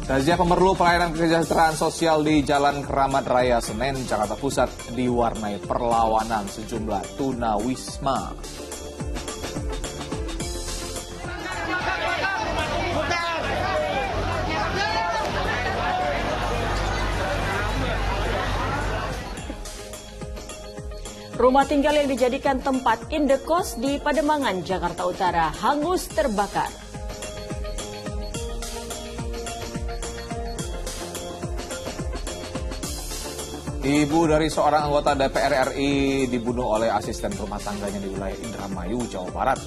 Razia pemerlu pelayanan kesejahteraan sosial di Jalan Keramat Raya Senen, Jakarta Pusat diwarnai perlawanan sejumlah tunawisma. Rumah tinggal yang dijadikan tempat indekos di Pademangan, Jakarta Utara hangus terbakar. Ibu dari seorang anggota DPR RI dibunuh oleh asisten rumah tangganya di wilayah Indramayu, Jawa Barat.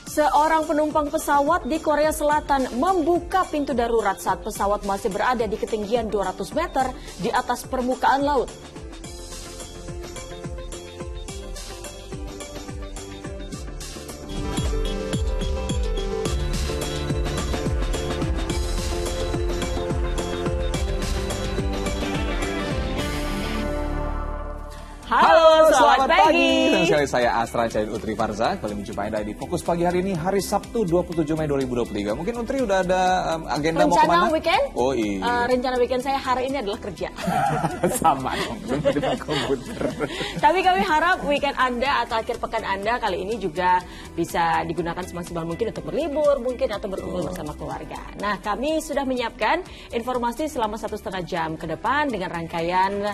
Seorang penumpang pesawat di Korea Selatan membuka pintu darurat saat pesawat masih berada di ketinggian 200 meter di atas permukaan laut. Halo, selamat pagi. Dan sekali saya Astra Cain Utri Farza. Kembali menjumpai Anda di Fokus Pagi hari ini, hari Sabtu 27 Mei 2023. Mungkin Utri udah ada agenda rencana mau kemana? Weekend? Oh iya. Rencana weekend saya hari ini adalah kerja. Sama dong, di komputer. Tapi kami harap weekend Anda atau akhir pekan Anda kali ini juga bisa digunakan semaksimal mungkin untuk berlibur mungkin atau berkumpul bersama keluarga. Nah, kami sudah menyiapkan informasi selama 1,5 jam ke depan dengan rangkaian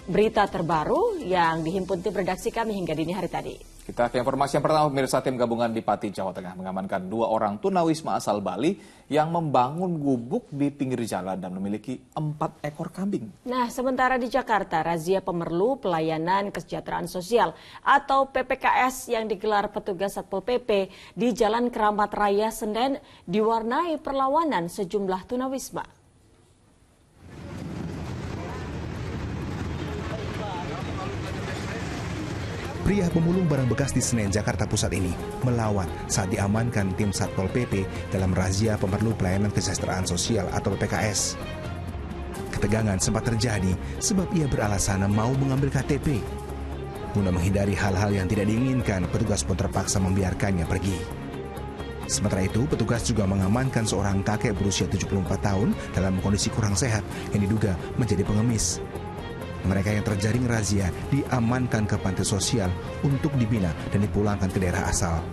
berita terbaru yang dihimpun tim redaksi kami hingga dini hari tadi. Kita ke informasi yang pertama, pemirsa. Tim gabungan di Pati, Jawa Tengah mengamankan 2 orang tunawisma asal Bali yang membangun gubuk di pinggir jalan dan memiliki 4 ekor kambing. Nah, sementara di Jakarta, razia pemerlu pelayanan kesejahteraan sosial atau PPKS yang digelar petugas Satpol PP di Jalan Keramat Raya Senen diwarnai perlawanan sejumlah tunawisma. Pria pemulung barang bekas di Senen, Jakarta Pusat ini melawan saat diamankan tim Satpol PP dalam razia pemerlu pelayanan kesejahteraan sosial atau PPKS. Ketegangan sempat terjadi sebab ia beralasan mau mengambil KTP. Guna menghindari hal-hal yang tidak diinginkan, petugas pun terpaksa membiarkannya pergi. Sementara itu, petugas juga mengamankan seorang kakek berusia 74 tahun dalam kondisi kurang sehat yang diduga menjadi pengemis. Mereka yang terjaring razia diamankan ke panti sosial untuk dibina dan dipulangkan ke daerah asal.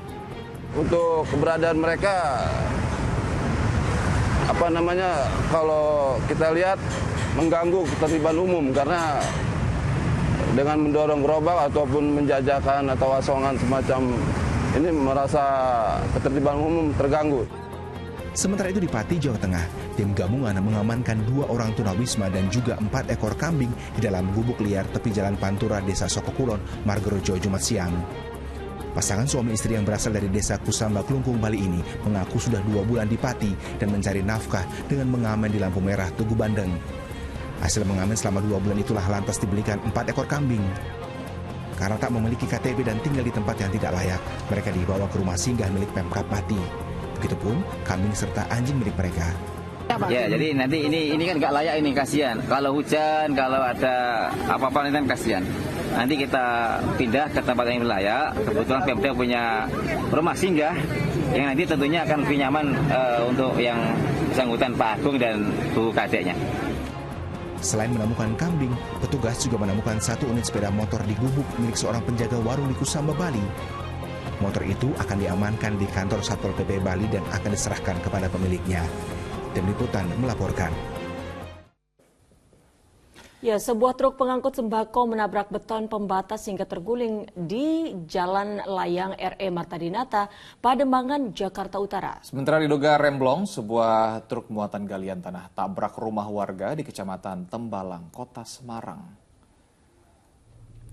Untuk keberadaan mereka, kalau kita lihat mengganggu ketertiban umum karena dengan mendorong gerobak ataupun menjajakan atau asongan semacam ini merasa ketertiban umum terganggu. Sementara itu di Pati, Jawa Tengah, tim gabungan mengamankan 2 orang tunawisma dan juga 4 ekor kambing di dalam gubuk liar tepi Jalan Pantura, Desa Sokokulon, Margorejo, Jumat siang. Pasangan suami istri yang berasal dari Desa Kusamba, Klungkung, Bali ini mengaku sudah 2 bulan di Pati dan mencari nafkah dengan mengamen di lampu merah Tugu Bandeng. Hasil mengamen selama 2 bulan itulah lantas dibelikan 4 ekor kambing. Karena tak memiliki KTP dan tinggal di tempat yang tidak layak, mereka dibawa ke rumah singgah milik Pemkab Pati. Begitupun kambing serta anjing milik mereka. Ya, jadi nanti ini kan nggak layak, ini kasihan. Kalau hujan, kalau ada apa-apa ini kan kasihan. Nanti kita pindah ke tempat yang layak. Kebetulan Pemda punya rumah singgah yang nanti tentunya akan lebih nyaman untuk yang bersangkutan Pak Agung dan Bu Kadeknya. Selain menemukan kambing, petugas juga menemukan 1 unit sepeda motor di gubuk milik seorang penjaga warung di Kusamba, Bali. Motor itu akan diamankan di kantor Satpol PP Bali dan akan diserahkan kepada pemiliknya. Tim Liputan melaporkan. Ya, sebuah truk pengangkut sembako menabrak beton pembatas hingga terguling di Jalan Layang RE Marta Dinata, Pademangan, Jakarta Utara. Sementara diduga remblong, sebuah truk muatan galian tanah tabrak rumah warga di Kecamatan Tembalang, Kota Semarang.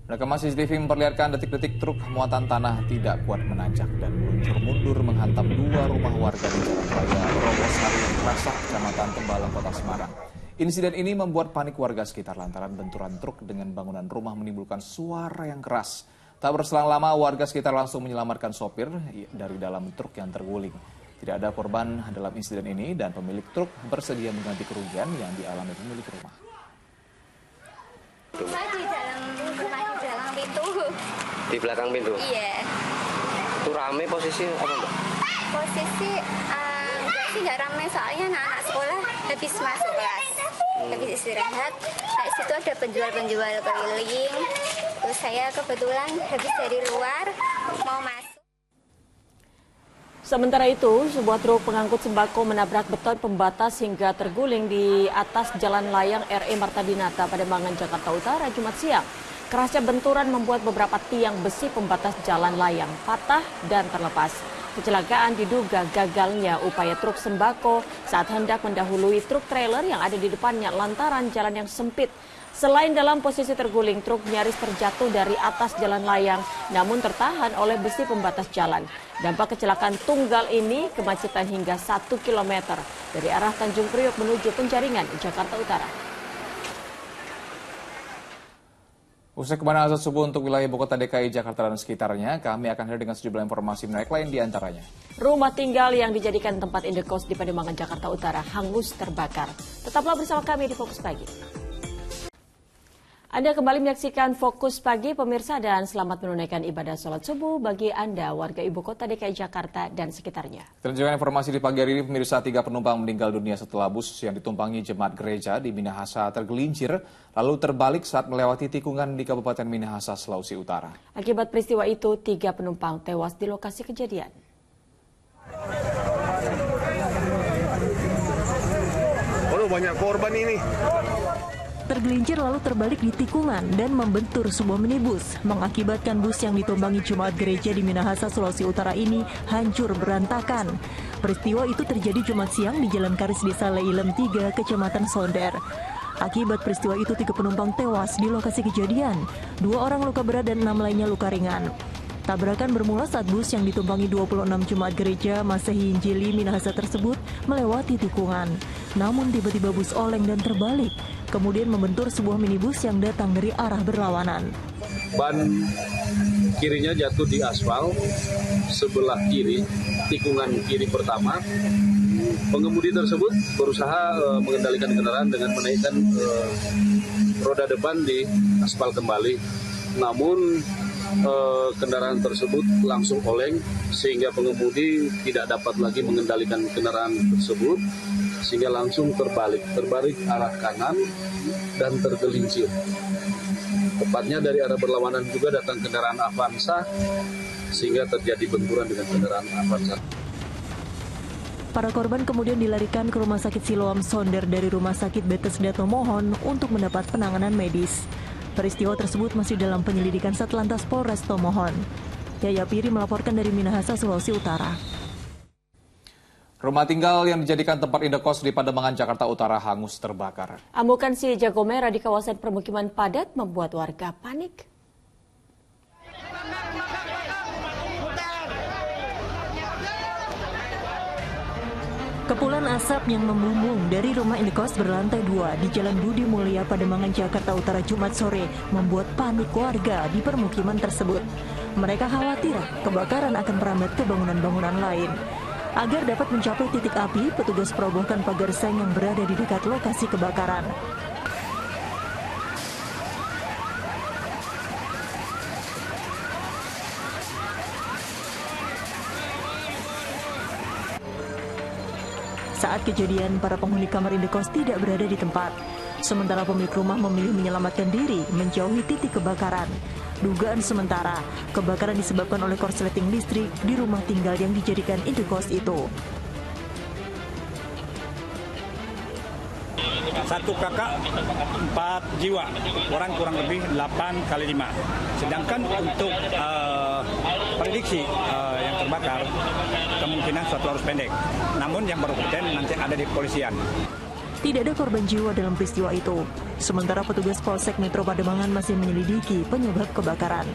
Rekaman CCTV memperlihatkan detik-detik truk muatan tanah tidak kuat menanjak dan meluncur mundur menghantam 2 rumah warga di Jalan Raya Rowosari, Rasak, Kecamatan Tembalang, Kota Semarang. Insiden ini membuat panik warga sekitar lantaran benturan truk dengan bangunan rumah menimbulkan suara yang keras. Tak berselang lama, warga sekitar langsung menyelamatkan sopir dari dalam truk yang terguling. Tidak ada korban dalam insiden ini dan pemilik truk bersedia mengganti kerugian yang dialami pemilik rumah. Saya di dalam rumah, di belakang pintu. Di belakang pintu? Iya. Itu rame posisi apa Mbak? Posisi nggak rame, soalnya anak-anak sekolah habis masuk kelas, habis istirahat. Di situ ada penjual-penjual keliling. Terus saya kebetulan habis dari luar mau masuk. Sementara itu, sebuah truk pengangkut sembako menabrak beton pembatas hingga terguling di atas jalan layang RE Marta Dinata, Pademangan, Jakarta Utara, Jumat siang. Kerasnya benturan membuat beberapa tiang besi pembatas jalan layang patah dan terlepas. Kecelakaan diduga gagalnya upaya truk sembako saat hendak mendahului truk trailer yang ada di depannya lantaran jalan yang sempit. Selain dalam posisi terguling, truk nyaris terjatuh dari atas jalan layang, namun tertahan oleh besi pembatas jalan. Dampak kecelakaan tunggal ini kemacetan hingga 1 km dari arah Tanjung Priok menuju Penjaringan, Jakarta Utara. Usai kemenangan azan subuh untuk wilayah ibu kota DKI Jakarta dan sekitarnya, kami akan hadir dengan sejumlah informasi menarik lain di antaranya. Rumah tinggal yang dijadikan tempat indekos di Pademangan, Jakarta Utara hangus terbakar. Tetaplah bersama kami di Fokus Pagi. Anda kembali menyaksikan Fokus Pagi, pemirsa, dan selamat menunaikan ibadah sholat subuh bagi Anda, warga ibu kota DKI Jakarta dan sekitarnya. Terjadi informasi di pagi hari ini, pemirsa, 3 penumpang meninggal dunia setelah bus yang ditumpangi jemaat gereja di Minahasa tergelincir, lalu terbalik saat melewati tikungan di Kabupaten Minahasa, Sulawesi Utara. Akibat peristiwa itu, 3 penumpang tewas di lokasi kejadian. Oh, banyak korban ini. Tergelincir lalu terbalik di tikungan dan membentur sebuah minibus, mengakibatkan bus yang ditumpangi jemaat gereja di Minahasa, Sulawesi Utara ini hancur berantakan. Peristiwa itu terjadi Jumat siang di Jalan Karis Desa Leilem 3, Kecamatan Sonder. Akibat peristiwa itu 3 penumpang tewas di lokasi kejadian, 2 orang luka berat dan 6 lainnya luka ringan. Tabrakan bermula saat bus yang ditumpangi 26 jemaat gereja Masehi Injili Minahasa tersebut melewati tikungan. Namun tiba-tiba bus oleng dan terbalik, kemudian membentur sebuah minibus yang datang dari arah berlawanan. Ban kirinya jatuh di aspal, sebelah kiri, tikungan kiri pertama. Pengemudi tersebut berusaha mengendalikan kendaraan dengan menaikkan roda depan di aspal kembali. Namun kendaraan tersebut langsung oleng sehingga pengemudi tidak dapat lagi mengendalikan kendaraan tersebut sehingga langsung terbalik arah kanan dan tergelincir. Tepatnya dari arah berlawanan juga datang kendaraan Avanza sehingga terjadi benturan dengan kendaraan Avanza. Para korban kemudian dilarikan ke Rumah Sakit Siloam Sonder dari Rumah Sakit Bethesda Tomohon untuk mendapat penanganan medis. Peristiwa tersebut masih dalam penyelidikan Satlantas Polres Tomohon. Yaya Piri melaporkan dari Minahasa, Sulawesi Utara. Rumah tinggal yang dijadikan tempat indekos di Pademangan, Jakarta Utara hangus terbakar. Amukan si jago merah di kawasan permukiman padat membuat warga panik. Kepulan asap yang membumbung dari rumah indekos berlantai 2 di Jalan Budi Mulia, Pademangan, Jakarta Utara Jumat sore membuat panik warga di permukiman tersebut. Mereka khawatir kebakaran akan merambat ke bangunan-bangunan lain. Agar dapat mencapai titik api, petugas merobohkan pagar seng yang berada di dekat lokasi kebakaran. Saat kejadian, para penghuni kamar indekos tidak berada di tempat. Sementara pemilik rumah memilih menyelamatkan diri menjauhi titik kebakaran. Dugaan sementara, kebakaran disebabkan oleh korsleting listrik di rumah tinggal yang dijadikan indekos itu. Satu kakak 4 jiwa, orang kurang lebih 8 kali 5. Sedangkan untuk prediksi yang terbakar kemungkinan suatu arus pendek. Namun yang berpoten nanti ada di kepolisian. Tidak ada korban jiwa dalam peristiwa itu. Sementara petugas Polsek Metro Pademangan masih menyelidiki penyebab kebakaran.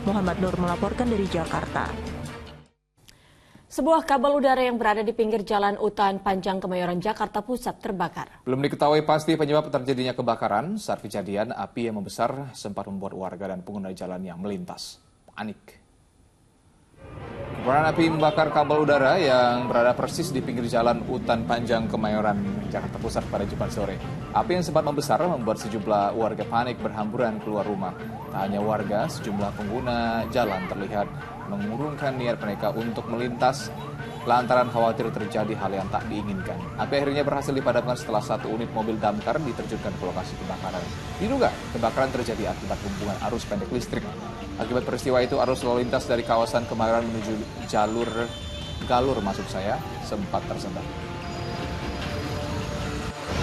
Muhammad Nur melaporkan dari Jakarta. Sebuah kabel udara yang berada di pinggir Jalan Utan Panjang Kemayoran, Jakarta Pusat terbakar. Belum diketahui pasti penyebab terjadinya kebakaran. Saat kejadian, api yang membesar sempat membuat warga dan pengguna jalan yang melintas panik. Kobaran api membakar kabel udara yang berada persis di pinggir jalan Utan Panjang Kemayoran, Jakarta Pusat pada Jumat sore. Api yang sempat membesar membuat sejumlah warga panik berhamburan keluar rumah. Tak hanya warga, sejumlah pengguna jalan terlihat mengurungkan niat mereka untuk melintas lantaran khawatir terjadi hal yang tak diinginkan. Api akhirnya berhasil dipadamkan setelah satu unit mobil damkar diterjunkan ke lokasi kebakaran. Diduga kebakaran terjadi akibat hubungan arus pendek listrik. Akibat peristiwa itu, arus lalu lintas dari kawasan Kemayoran menuju Galur sempat tersendat.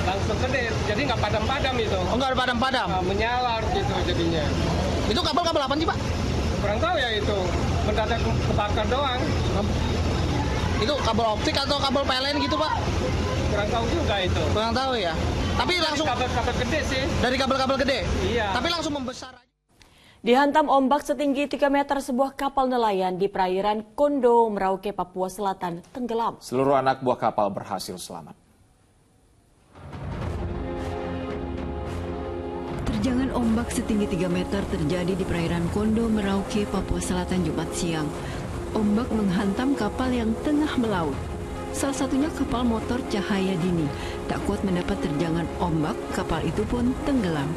Langsung gede, jadi nggak padam-padam itu. Oh, nggak padam-padam? Menyalar gitu jadinya. Itu kabel-kabel apa sih, Pak? Kurang tahu ya itu, mendadak kebakar doang. Itu kabel optik atau kabel PLN gitu, Pak? Kurang tahu juga itu. Kurang tahu ya. Tapi langsung kabel-kabel gede sih. Dari kabel-kabel gede? Iya. Tapi langsung membesar aja. Dihantam ombak setinggi 3 meter, sebuah kapal nelayan di perairan Kondo, Merauke, Papua Selatan tenggelam. Seluruh anak buah kapal berhasil selamat. Terjangan ombak setinggi 3 meter terjadi di perairan Kondo, Merauke, Papua Selatan Jumat siang. Ombak menghantam kapal yang tengah melaut. Salah satunya kapal motor Cahaya Dini. Tak kuat mendapat terjangan ombak, kapal itu pun tenggelam.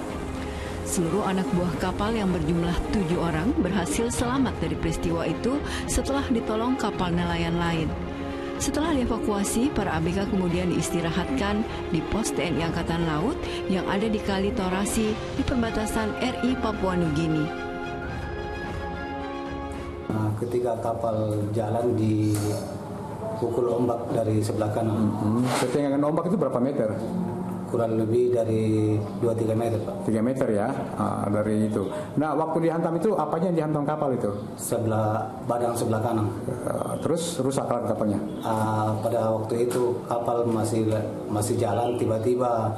Seluruh anak buah kapal yang berjumlah 7 orang berhasil selamat dari peristiwa itu setelah ditolong kapal nelayan lain. Setelah dievakuasi, para ABK kemudian diistirahatkan di pos TNI Angkatan Laut yang ada di Kali Torasi di perbatasan RI Papua Nugini. Ketika kapal jalan di pukul ombak dari sebelah kanan. Ketinggian ombak itu berapa meter? Kurang lebih dari 2-3 meter, Pak. 3 meter ya, dari itu. Nah, waktu dihantam itu, apanya yang dihantam kapal itu? Badan sebelah kanan. Terus rusak kapalnya? Pada waktu itu kapal masih jalan, tiba-tiba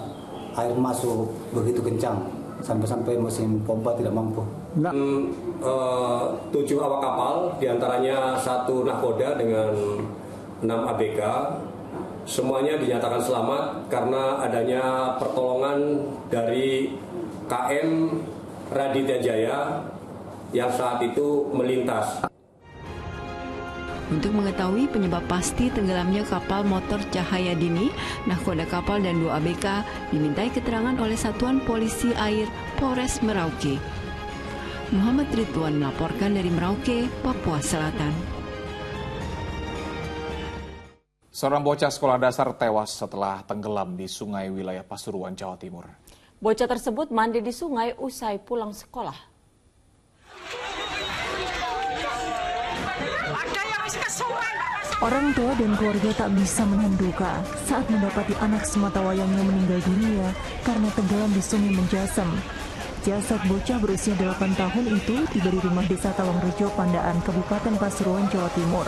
air masuk begitu kencang. Sampai-sampai mesin pompa tidak mampu. 7 awak kapal, diantaranya 1 nahkoda dengan 6 ABK. Semuanya dinyatakan selamat karena adanya pertolongan dari KM Raditya Jaya yang saat itu melintas. Untuk mengetahui penyebab pasti tenggelamnya kapal motor Cahaya Dini, nahkoda kapal dan 2 ABK dimintai keterangan oleh Satuan Polisi Air Polres Merauke. Muhammad Ridwan melaporkan dari Merauke, Papua Selatan. Seorang bocah sekolah dasar tewas setelah tenggelam di sungai wilayah Pasuruan, Jawa Timur. Bocah tersebut mandi di sungai usai pulang sekolah. Orang tua dan keluarga tak bisa menahan duka saat mendapati anak sematawayangnya meninggal dunia karena tenggelam di sungai Menjasem. Jasad bocah berusia 8 tahun itu tiba di rumah desa Talongrejo, Pandaan, Kabupaten Pasuruan, Jawa Timur.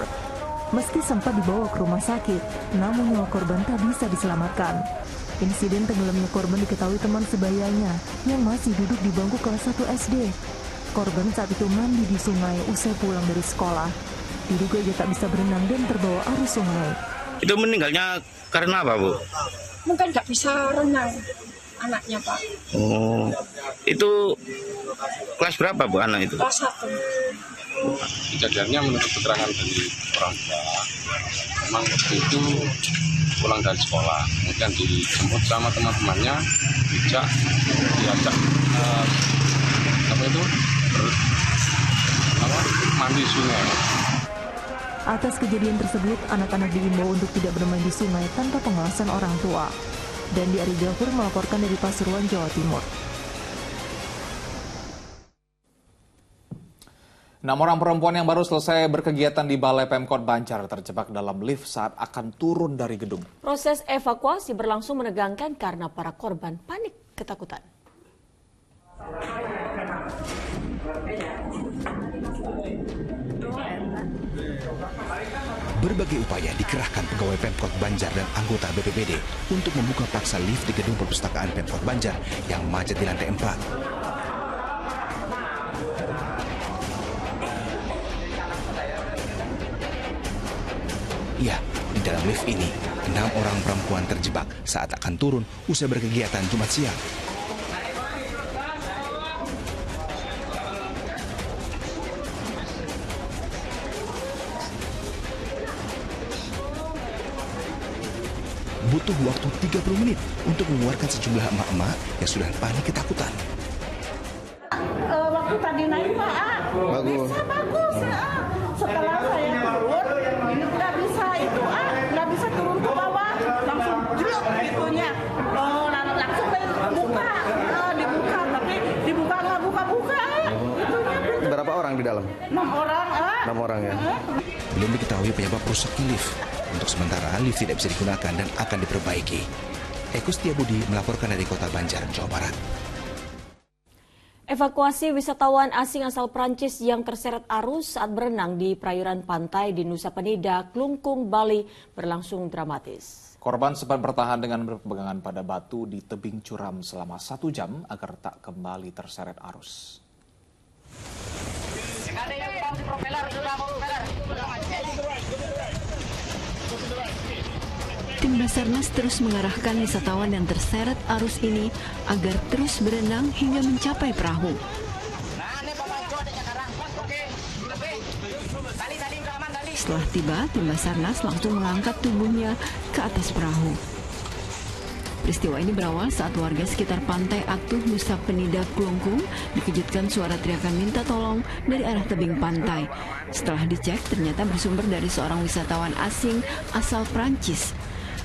Meski sempat dibawa ke rumah sakit, namun nyawa korban tak bisa diselamatkan. Insiden tenggelamnya korban diketahui teman sebayanya yang masih duduk di bangku kelas 1 SD. Korban saat itu mandi di sungai usai pulang dari sekolah. Diduga ia tak bisa berenang dan terbawa arus sungai. Itu meninggalnya karena apa, Bu? Mungkin nggak bisa renang anaknya, Pak. Oh, itu kelas berapa, Bu, anak itu? Kelas 1. Kejadiannya menurut keterangan dari orang tua, memang waktu itu pulang dari sekolah, kemudian dijemput sama teman-temannya, diajak mandi sungai. Atas kejadian tersebut, anak-anak diimbau untuk tidak bermain di sungai tanpa pengawasan orang tua. Dan di Ari Gafur melaporkan dari Pasuruan, Jawa Timur. 6 orang perempuan yang baru selesai berkegiatan di Balai Pemkot Banjar terjebak dalam lift saat akan turun dari gedung. Proses evakuasi berlangsung menegangkan karena para korban panik ketakutan. Berbagai upaya dikerahkan pegawai Pemkot Banjar dan anggota BPBD untuk membuka paksa lift di gedung perpustakaan Pemkot Banjar yang macet di lantai 4. Ya, di dalam lift ini, 6 orang perempuan terjebak saat akan turun usai berkegiatan Jumat siang. butuh waktu 30 menit untuk mengeluarkan sejumlah emak-emak yang sudah panik ketakutan. Waktu tadi naik Pak, bagus. Bisa bagus. Setelah saya turun, ini nggak bisa turun ke bawah, langsung jelek itunya. Langsung buka, dibuka, tapi dibuka nggak buka-buka. Berapa orang di dalam? 6 orang. 6 orang ya. Belum diketahui penyebab rusaknya lift. Untuk sementara lift tidak bisa digunakan dan akan diperbaiki. Eko Setiabudi melaporkan dari Kota Banjar, Jawa Barat. Evakuasi wisatawan asing asal Prancis yang terseret arus saat berenang di perairan pantai di Nusa Penida, Klungkung, Bali berlangsung dramatis. Korban sempat bertahan dengan berpegangan pada batu di tebing curam selama 1 jam agar tak kembali terseret arus. Tim Basarnas terus mengarahkan wisatawan yang terseret arus ini agar terus berenang hingga mencapai perahu. Setelah tiba, tim Basarnas langsung mengangkat tubuhnya ke atas perahu. Peristiwa ini berawal saat warga sekitar pantai Atuh, Nusa Penida, Klungkung dikejutkan suara teriakan minta tolong dari arah tebing pantai. Setelah dicek, ternyata bersumber dari seorang wisatawan asing asal Prancis.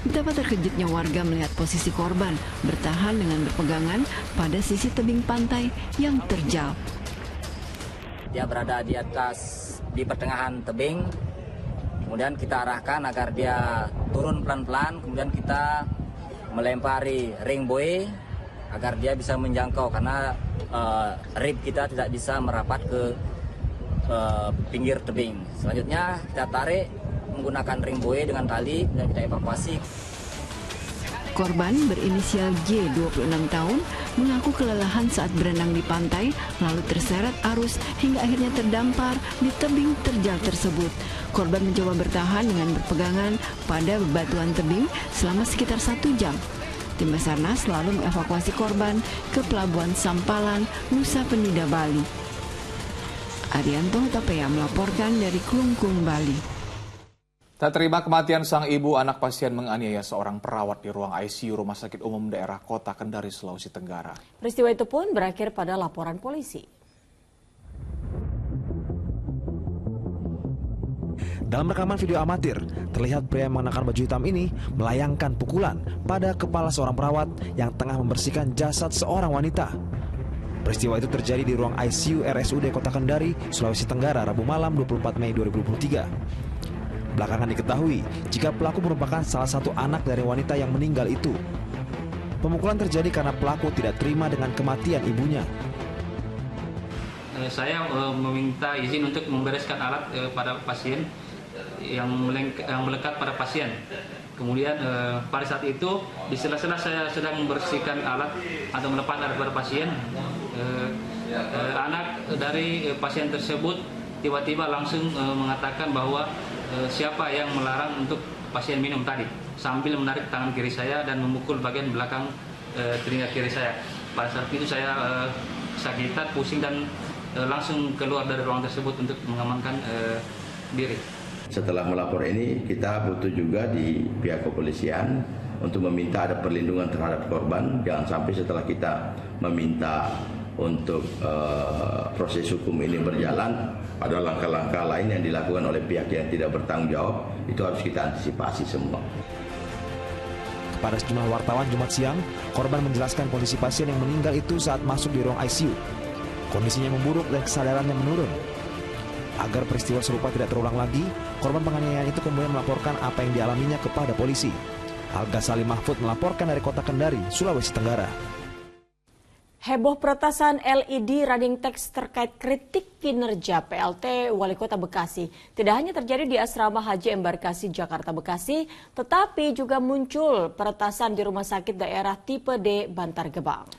Betapa terkejutnya warga melihat posisi korban bertahan dengan berpegangan pada sisi tebing pantai yang terjal. Dia berada di pertengahan tebing, kemudian kita arahkan agar dia turun pelan-pelan, kemudian kita melempari ring buoy agar dia bisa menjangkau karena rib kita tidak bisa merapat ke pinggir tebing. Selanjutnya kita tarik menggunakan ring buoy dengan tali dan kita evakuasi. Korban berinisial J, 26 tahun, mengaku kelelahan saat berenang di pantai, lalu terseret arus hingga akhirnya terdampar di tebing terjal tersebut. Korban mencoba bertahan dengan berpegangan pada bebatuan tebing selama sekitar 1 jam. Tim Basarnas lalu mengevakuasi korban ke Pelabuhan Sampalan, Nusa Penida, Bali. Arianto Hutapea melaporkan dari Klungkung, Bali. Tak terima kematian sang ibu, anak pasien menganiaya seorang perawat di ruang ICU Rumah Sakit Umum Daerah Kota Kendari, Sulawesi Tenggara. Peristiwa itu pun berakhir pada laporan polisi. Dalam rekaman video amatir, terlihat pria yang mengenakan baju hitam ini melayangkan pukulan pada kepala seorang perawat yang tengah membersihkan jasad seorang wanita. Peristiwa itu terjadi di ruang ICU RSUD Kota Kendari, Sulawesi Tenggara, Rabu malam 24 Mei 2023. Belakangan diketahui jika pelaku merupakan salah satu anak dari wanita yang meninggal itu. Pemukulan terjadi karena pelaku tidak terima dengan kematian ibunya. Saya meminta izin untuk membereskan alat pada pasien yang melekat pada pasien. Kemudian pada saat itu di sela-sela saya sedang membersihkan alat atau melepas alat pada pasien, anak dari pasien tersebut tiba-tiba langsung mengatakan bahwa siapa yang melarang untuk pasien minum tadi, sambil menarik tangan kiri saya dan memukul bagian belakang telinga kiri saya. Pada saat itu saya sakitan, pusing dan langsung keluar dari ruang tersebut untuk mengamankan diri. Setelah melapor ini, kita butuh juga di pihak kepolisian untuk meminta ada perlindungan terhadap korban. Jangan sampai setelah kita meminta untuk proses hukum ini berjalan, ada langkah-langkah lain yang dilakukan oleh pihak yang tidak bertanggung jawab. Itu harus kita antisipasi semua. Kepada sejumlah wartawan Jumat siang, korban menjelaskan kondisi pasien yang meninggal itu saat masuk di ruang ICU. Kondisinya memburuk dan kesadarannya menurun. Agar peristiwa serupa tidak terulang lagi, korban penganiayaan itu kemudian melaporkan apa yang dialaminya kepada polisi. Al-Ghazali Mahfud melaporkan dari Kota Kendari, Sulawesi Tenggara. Heboh peretasan LED running text terkait kritik kinerja PLT Wali Kota Bekasi tidak hanya terjadi di Asrama Haji Embarkasi Jakarta Bekasi, tetapi juga muncul peretasan di Rumah Sakit Daerah Tipe D Bantar Gebang.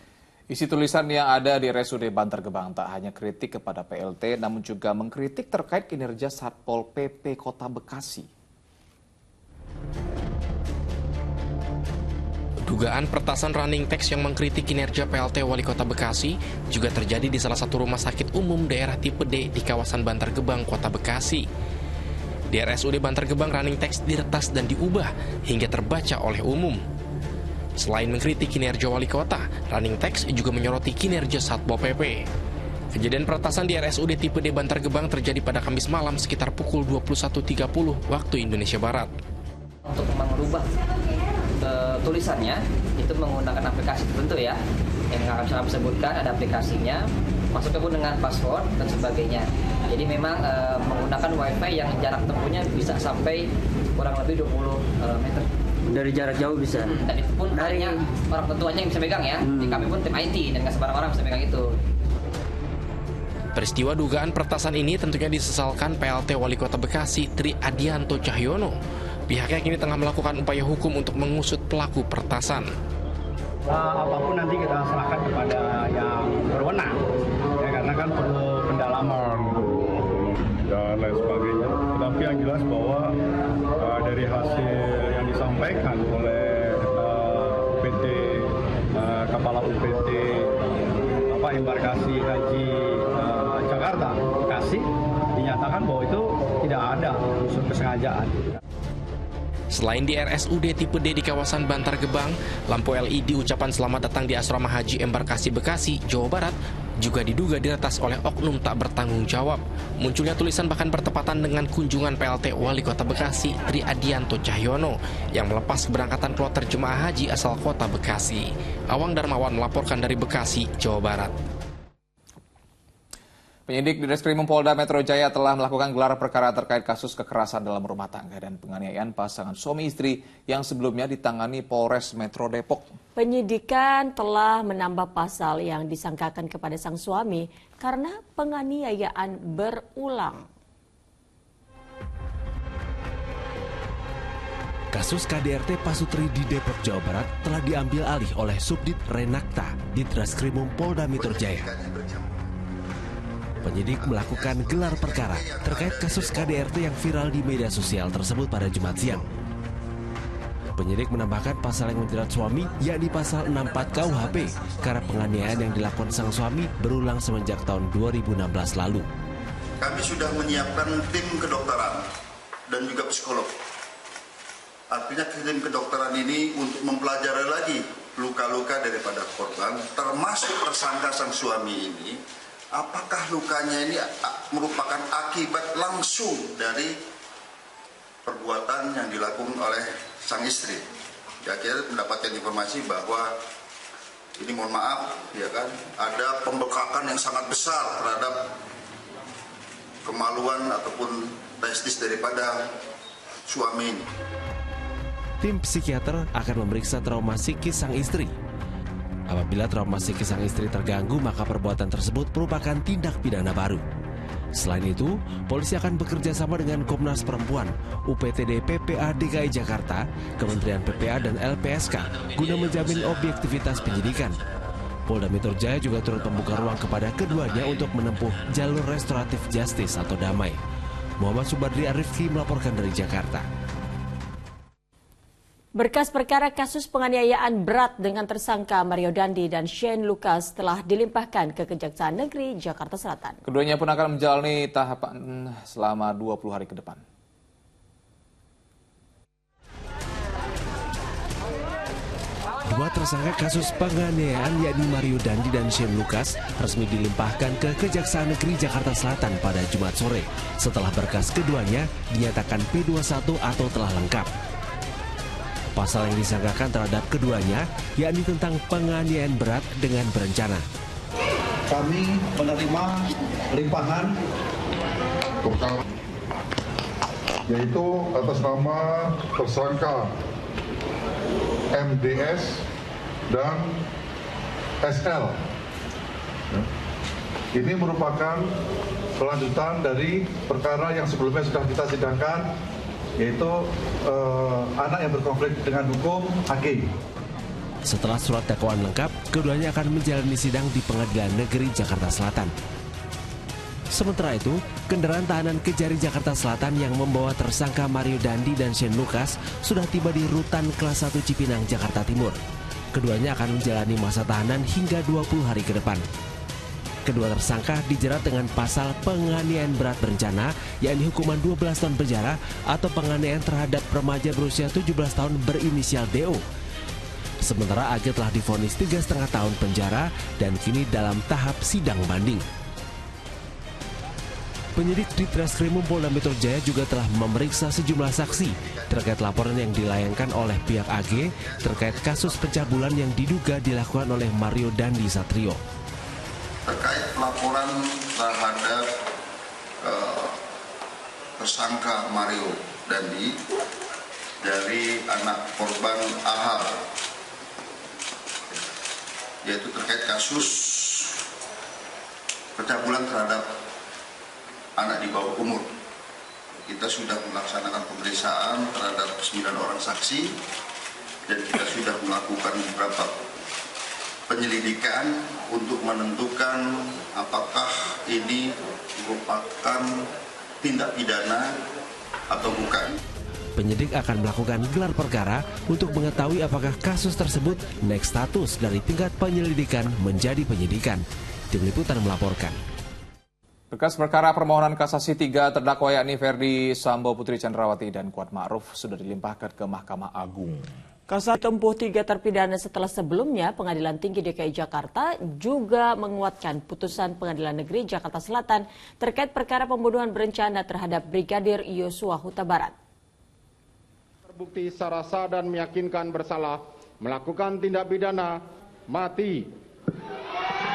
Isi tulisan yang ada di RSUD Bantar Gebang tak hanya kritik kepada PLT, namun juga mengkritik terkait kinerja Satpol PP Kota Bekasi. Dugaan peretasan running text yang mengkritik kinerja PLT Wali Kota Bekasi juga terjadi di salah satu rumah sakit umum daerah tipe D di kawasan Bantar Gebang, Kota Bekasi. Di RSUD Bantar Gebang, running text diretas dan diubah hingga terbaca oleh umum. Selain mengkritik kinerja wali kota, running text juga menyoroti kinerja Satpol PP. Kejadian peretasan di RSUD tipe D Bantar Gebang terjadi pada Kamis malam sekitar pukul 21.30 waktu Indonesia Barat. Untuk mengubah tulisannya itu menggunakan aplikasi tertentu ya, yang akan saya sebutkan, ada aplikasinya, masuknya pun dengan password dan sebagainya. Jadi memang menggunakan wifi yang jarak tempuhnya bisa sampai kurang lebih 20 meter. Dari jarak jauh bisa? Dan itu pun hanya orang tentu aja yang bisa megang ya. Di kami pun tim IT dan nggak sembarang orang bisa megang itu. Peristiwa dugaan peretasan ini tentunya disesalkan PLT Wali Kota Bekasi Tri Adianto Cahyono. Pihaknya kini tengah melakukan upaya hukum untuk mengusut pelaku peretasan. Apapun nanti kita serahkan kepada yang berwenang, ya, karena kan perlu pendalaman dan lain sebagainya. Tetapi yang jelas bahwa dari hasil yang disampaikan oleh UPT, Kepala UPT embarkasi haji Jakarta Bekasi, dinyatakan bahwa itu tidak ada unsur kesengajaan. Selain di RSUD tipe D di kawasan Bantar Gebang, lampu LED ucapan selamat datang di Asrama Haji Embarkasi Bekasi, Jawa Barat juga diduga diretas oleh oknum tak bertanggung jawab. Munculnya tulisan bahkan bertepatan dengan kunjungan PLT Wali Kota Bekasi Tri Adianto Cahyono yang melepas keberangkatan kloter jemaah haji asal kota Bekasi. Awang Darmawan melaporkan dari Bekasi, Jawa Barat. Penyidik di Reskrimum Polda Metro Jaya telah melakukan gelar perkara terkait kasus kekerasan dalam rumah tangga dan penganiayaan pasangan suami istri yang sebelumnya ditangani Polres Metro Depok. Penyidikan telah menambah pasal yang disangkakan kepada sang suami karena penganiayaan berulang. Kasus KDRT Pasutri di Depok, Jawa Barat telah diambil alih oleh Subdit Renakta di Reskrimum Polda Metro Jaya. Penyidik melakukan gelar perkara terkait kasus KDRT yang viral di media sosial tersebut pada Jumat siang. Penyidik menambahkan pasal yang menjerat suami, yakni pasal 64 KUHP, karena penganiayaan yang dilakukan sang suami berulang semenjak tahun 2016 lalu. Kami sudah menyiapkan tim kedokteran dan juga psikolog. Artinya tim kedokteran ini untuk mempelajari lagi luka-luka daripada korban, termasuk tersangka sang suami ini. Apakah lukanya ini merupakan akibat langsung dari perbuatan yang dilakukan oleh sang istri? Ya, kita mendapatkan informasi bahwa ini, mohon maaf, ya kan, ada pembekakan yang sangat besar terhadap kemaluan ataupun testis daripada suami ini. Tim psikiater akan memeriksa trauma psikis sang istri. Apabila trauma psikis sang istri terganggu, maka perbuatan tersebut merupakan tindak pidana baru. Selain itu, polisi akan bekerja sama dengan Komnas Perempuan, UPTD PPA DKI Jakarta, Kementerian PPA dan LPSK guna menjamin objektivitas penyidikan. Polda Metro Jaya juga turut membuka ruang kepada keduanya untuk menempuh jalur restoratif justice atau damai. Muhammad Subadri Arifki melaporkan dari Jakarta. Berkas perkara kasus penganiayaan berat dengan tersangka Mario Dandi dan Shane Lucas telah dilimpahkan ke Kejaksaan Negeri Jakarta Selatan. Keduanya pun akan menjalani tahapan selama 20 hari ke depan. Dua tersangka kasus penganiayaan yakni Mario Dandi dan Shane Lucas resmi dilimpahkan ke Kejaksaan Negeri Jakarta Selatan pada Jumat sore setelah berkas keduanya dinyatakan P21 atau telah lengkap. Pasal yang disangkakan terhadap keduanya yakni tentang penganiayaan berat dengan berencana. Kami menerima limpahan yaitu atas nama tersangka MDS dan SL. Ini merupakan kelanjutan dari perkara yang sebelumnya sudah kita sidangkan, yaitu anak yang berkonflik dengan hukum AG. Setelah surat dakwaan lengkap, keduanya akan menjalani sidang di Pengadilan Negeri Jakarta Selatan. Sementara itu, kendaraan tahanan Kejari Jakarta Selatan yang membawa tersangka Mario Dandi dan Shane Lucas sudah tiba di Rutan Kelas 1 Cipinang, Jakarta Timur. Keduanya akan menjalani masa tahanan hingga 20 hari ke depan. Kedua tersangka dijerat dengan pasal penganiayaan berat berencana, yakni hukuman 12 tahun penjara atau penganiayaan terhadap remaja berusia 17 tahun berinisial DO. Sementara AG telah divonis 3,5 tahun penjara dan kini dalam tahap sidang banding. Penyidik di Treskrimum Polda Metro Jaya juga telah memeriksa sejumlah saksi terkait laporan yang dilayangkan oleh pihak AG terkait kasus pencabulan yang diduga dilakukan oleh Mario Dandi Satrio. Terkait laporan terhadap tersangka Mario Dandi dari anak korban AH, yaitu terkait kasus pencabulan terhadap anak di bawah umur. Kita sudah melaksanakan pemeriksaan terhadap 9 orang saksi dan kita sudah melakukan beberapa penyelidikan untuk menentukan apakah ini merupakan tindak pidana atau bukan. Penyidik akan melakukan gelar perkara untuk mengetahui apakah kasus tersebut naik status dari tingkat penyelidikan menjadi penyidikan. Tim Liputan melaporkan. Berkas perkara permohonan kasasi 3 terdakwa yakni Ferdi Sambo, Putri Chandrawati, dan Kuat Ma'ruf sudah dilimpahkan ke Mahkamah Agung. Kasasi tempuh 3 terpidana setelah sebelumnya Pengadilan Tinggi DKI Jakarta juga menguatkan putusan Pengadilan Negeri Jakarta Selatan terkait perkara pembunuhan berencana terhadap Brigadir Yosua Huta Barat. Terbukti secara sah dan meyakinkan bersalah melakukan tindak pidana mati.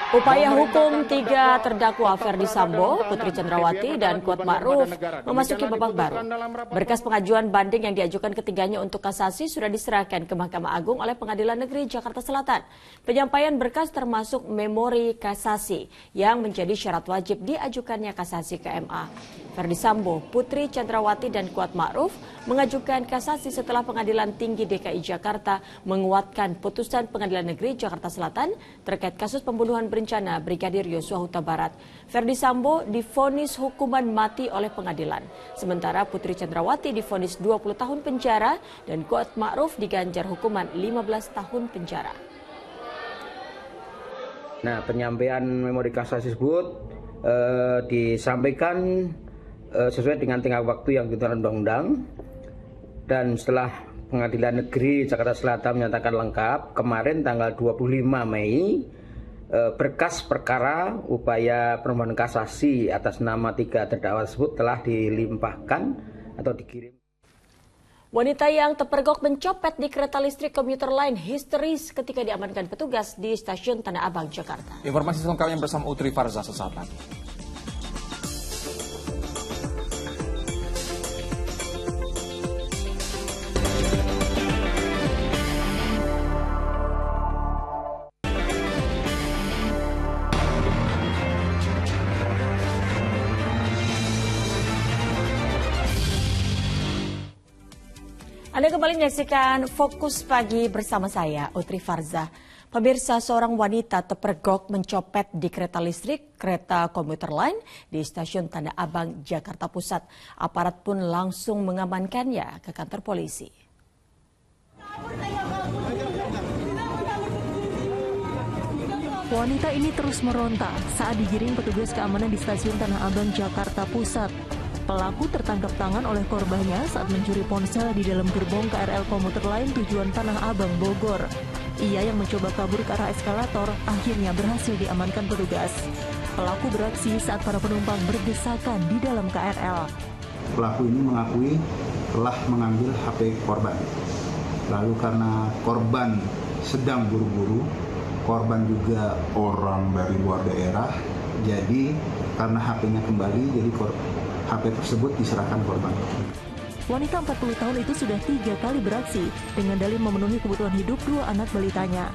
Upaya hukum 3 terdakwa Ferdi Sambo, Putri Chandrawati, dan Kuat Ma'ruf memasuki babak baru. Berkas pengajuan banding yang diajukan ketiganya untuk kasasi sudah diserahkan ke Mahkamah Agung oleh Pengadilan Negeri Jakarta Selatan. Penyampaian berkas termasuk memori kasasi yang menjadi syarat wajib diajukannya kasasi ke MA. Ferdi Sambo, Putri Chandrawati, dan Kuat Ma'ruf mengajukan kasasi setelah Pengadilan Tinggi DKI Jakarta menguatkan putusan Pengadilan Negeri Jakarta Selatan terkait kasus pembunuhan berencana Brigadir Yosua Huta Barat. Ferdi Sambo divonis hukuman mati oleh pengadilan. Sementara Putri Chandrawati divonis 20 tahun penjara dan Kuat Ma'ruf diganjar hukuman 15 tahun penjara. Nah, penyampaian memori kasasi tersebut disampaikan sesuai dengan tengah waktu yang ditentukan undang-undang, dan setelah Pengadilan Negeri Jakarta Selatan menyatakan lengkap kemarin tanggal 25 Mei, berkas perkara upaya permohonan kasasi atas nama 3 terdakwa tersebut telah dilimpahkan atau dikirim. Wanita yang terpergok mencopet di kereta listrik komuter lain histeris ketika diamankan petugas di stasiun Tanah Abang, Jakarta. Informasi selengkapnya bersama Utri Farza sesaat lagi. Anda kembali menyaksikan Fokus Pagi bersama saya, Utri Farza. Pemirsa, seorang wanita terpergok mencopet di kereta listrik, kereta komuter lain di stasiun Tanah Abang, Jakarta Pusat. Aparat pun langsung mengamankannya ke kantor polisi. Wanita ini terus meronta saat digiring petugas keamanan di stasiun Tanah Abang, Jakarta Pusat. Pelaku tertangkap tangan oleh korbannya saat mencuri ponsel di dalam gerbong KRL komuter lain tujuan Tanah Abang, Bogor. Ia yang mencoba kabur ke arah eskalator akhirnya berhasil diamankan petugas. Pelaku beraksi saat para penumpang berdesakan di dalam KRL. Pelaku ini mengakui telah mengambil HP korban. Lalu karena korban sedang buru-buru, korban juga orang dari luar daerah, jadi karena HP-nya kembali, jadi HP tersebut diserahkan korban. Wanita 40 tahun itu sudah 3 kali beraksi dengan dalih memenuhi kebutuhan hidup 2 anak balitanya.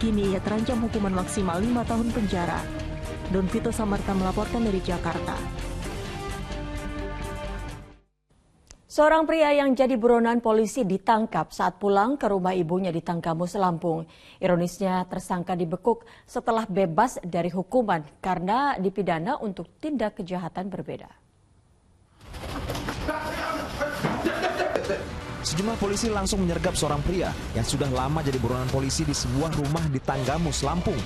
Kini ia terancam hukuman maksimal 5 tahun penjara. Don Vito Samarta melaporkan dari Jakarta. Seorang pria yang jadi buronan polisi ditangkap saat pulang ke rumah ibunya di Tanggamus, Lampung. Ironisnya tersangka dibekuk setelah bebas dari hukuman karena dipidana untuk tindak kejahatan berbeda. Sejumlah polisi langsung menyergap seorang pria yang sudah lama jadi buronan polisi di sebuah rumah di Tanggamus, Lampung.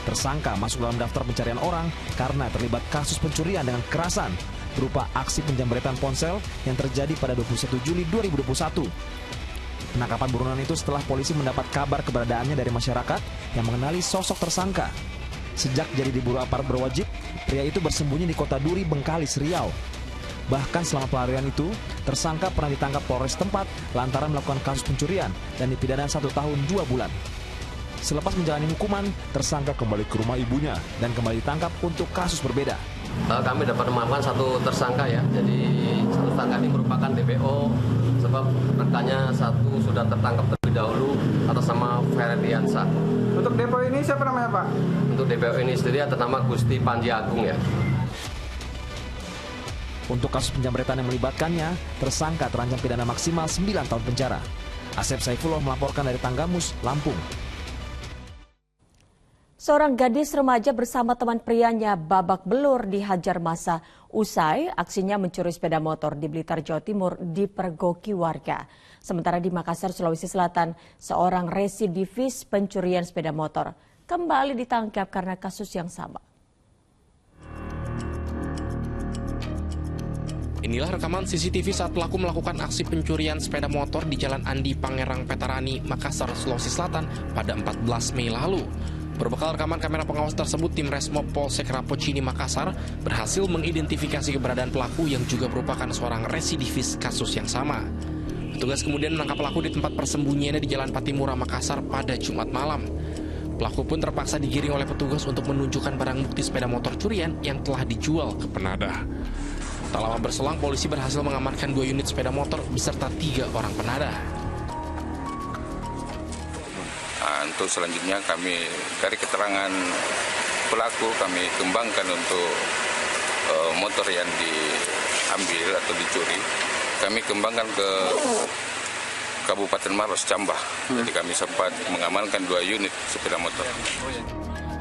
Tersangka masuk dalam daftar pencarian orang karena terlibat kasus pencurian dengan kekerasan berupa aksi penjamretan ponsel yang terjadi pada 21 Juli 2021. Penangkapan buronan itu setelah polisi mendapat kabar keberadaannya dari masyarakat yang mengenali sosok tersangka. Sejak jadi diburu aparat berwajib, pria itu bersembunyi di Kota Duri, Bengkalis, Riau. Bahkan selama pelarian itu, tersangka pernah ditangkap Polres tempat lantaran melakukan kasus pencurian dan dipidana 1 tahun 2 bulan. Selepas menjalani hukuman, tersangka kembali ke rumah ibunya dan kembali ditangkap untuk kasus berbeda. Kami dapat mengamankan 1 tersangka ya, jadi 1 tersangka ini merupakan DPO sebab rekannya 1 sudah tertangkap terlebih dahulu atas nama Ferdiansa. Untuk DPO ini siapa namanya Pak? Untuk DPO ini sendiri atas nama Gusti Panji Agung ya. Untuk kasus penjamretan yang melibatkannya, tersangka terancam pidana maksimal 9 tahun penjara. Asep Saifullah melaporkan dari Tanggamus, Lampung. Seorang gadis remaja bersama teman prianya babak belur dihajar massa usai aksinya mencuri sepeda motor di Blitar, Jawa Timur dipergoki warga. Sementara di Makassar, Sulawesi Selatan, seorang residivis pencurian sepeda motor kembali ditangkap karena kasus yang sama. Inilah rekaman CCTV saat pelaku melakukan aksi pencurian sepeda motor di Jalan Andi Pangerang Petarani, Makassar, Sulawesi Selatan pada 14 Mei lalu. Berbekal rekaman kamera pengawas tersebut, tim Resmob Polsek Rapocini, Makassar berhasil mengidentifikasi keberadaan pelaku yang juga merupakan seorang residivis kasus yang sama. Petugas kemudian menangkap pelaku di tempat persembunyiannya di Jalan Patimura, Makassar pada Jumat malam. Pelaku pun terpaksa digiring oleh petugas untuk menunjukkan barang bukti sepeda motor curian yang telah dijual ke penadah. Tak lama berselang, polisi berhasil mengamankan 2 unit sepeda motor beserta 3 orang penadah. Untuk selanjutnya kami dari keterangan pelaku kami kembangkan untuk motor yang diambil atau dicuri. Kami kembangkan ke Kabupaten Maros, Cambah. Jadi kami sempat mengamankan 2 unit sepeda motor.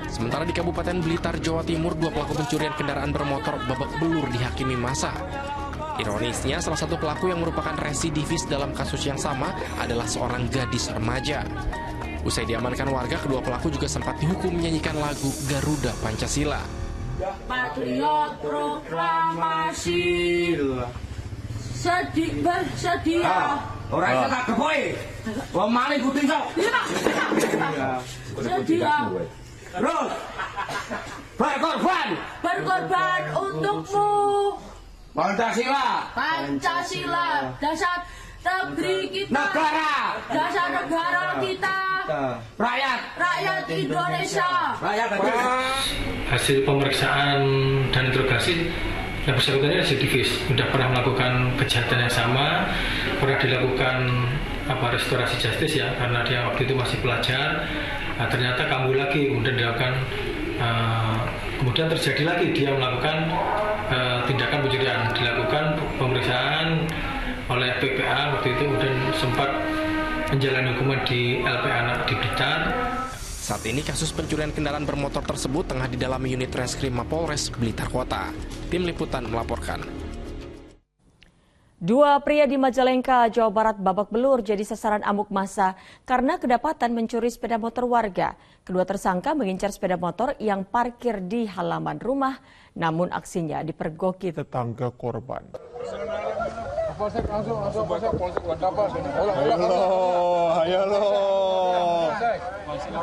Sementara di Kabupaten Blitar, Jawa Timur, 2 pelaku pencurian kendaraan bermotor babak belur dihakimi massa. Ironisnya, salah satu pelaku yang merupakan residivis dalam kasus yang sama adalah seorang gadis remaja. Usai diamankan warga, kedua pelaku juga sempat dihukum menyanyikan lagu Garuda Pancasila. Patriot proklamasi bersedia. Orang itu tak kepoe. Wong maling kuting sok. Sedia. Terus. Berkorban untukmu. Pancasila. Pancasila. Dasar negeri kita. Dasar negara kita. Rakyat Indonesia. Hasil pemeriksaan dan interogasi yang bersangkutan residivis, sudah pernah melakukan kejahatan yang sama, pernah dilakukan restorasi justice ya, karena dia waktu itu masih pelajar. Nah, ternyata kambuh lagi, kemudian dilakukan, kemudian terjadi lagi dia melakukan tindakan pencurian, dilakukan pemeriksaan oleh PPA waktu itu, kemudian sempat menjalani hukuman di LPA di Blitar. Saat ini kasus pencurian kendaraan bermotor tersebut tengah didalami unit Reskrim Mapolres Blitar Kota. Tim Liputan melaporkan. 2 pria di Majalengka, Jawa Barat babak belur jadi sasaran amuk massa karena kedapatan mencuri sepeda motor warga. Kedua tersangka mengincar sepeda motor yang parkir di halaman rumah, namun aksinya dipergoki tetangga korban.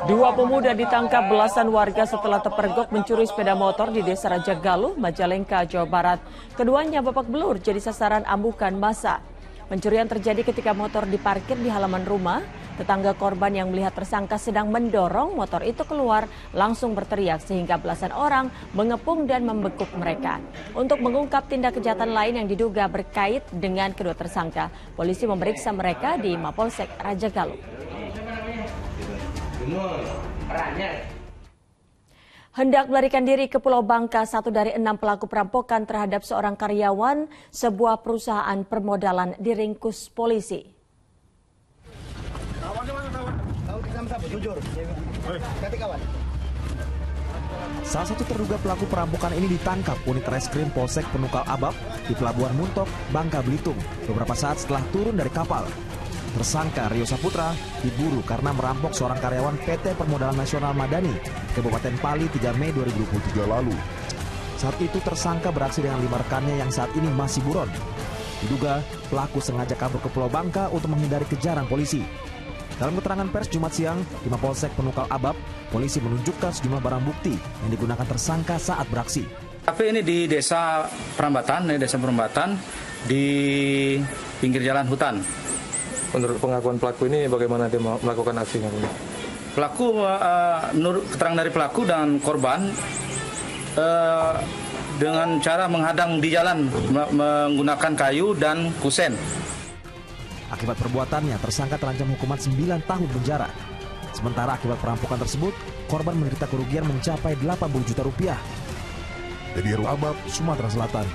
Dua pemuda ditangkap belasan warga setelah terpergok mencuri sepeda motor di Desa Raja Galuh, Majalengka, Jawa Barat. Keduanya babak belur jadi sasaran amukan massa. Pencurian terjadi ketika motor diparkir di halaman rumah. Tetangga korban yang melihat tersangka sedang mendorong motor itu keluar langsung berteriak sehingga belasan orang mengepung dan membekuk mereka. Untuk mengungkap tindak kejahatan lain yang diduga berkait dengan kedua tersangka, polisi memeriksa mereka di Mapolsek Raja Galuh. Hendak melarikan diri ke Pulau Bangka, 1 dari 6 pelaku perampokan terhadap seorang karyawan sebuah perusahaan permodalan diringkus polisi. Salah satu terduga pelaku perampokan ini ditangkap unit Reskrim Polsek Penukal Abab di Pelabuhan Muntok, Bangka Belitung beberapa saat setelah turun dari kapal. Tersangka Rio Saputra diburu karena merampok seorang karyawan PT Permodalan Nasional Madani, Kabupaten Pali 3 Mei 2023 lalu. Saat itu tersangka beraksi dengan 5 rekannya yang saat ini masih buron. Diduga pelaku sengaja kabur ke Pulau Bangka untuk menghindari kejaran polisi. Dalam keterangan pers Jumat siang di Mapolsek Penukal Abab, polisi menunjukkan sejumlah barang bukti yang digunakan tersangka saat beraksi. Tapi ini di desa Perambatan, di pinggir jalan hutan. Menurut pengakuan pelaku ini bagaimana dia melakukan aksinya? Pelaku, menurut keterangan dari pelaku dan korban, dengan cara menghadang di jalan menggunakan kayu dan kusen. Akibat perbuatannya, tersangka terancam hukuman 9 tahun penjara. Sementara akibat perampokan tersebut, korban menderita kerugian mencapai 80 juta rupiah. Dari Abab, Sumatera Selatan.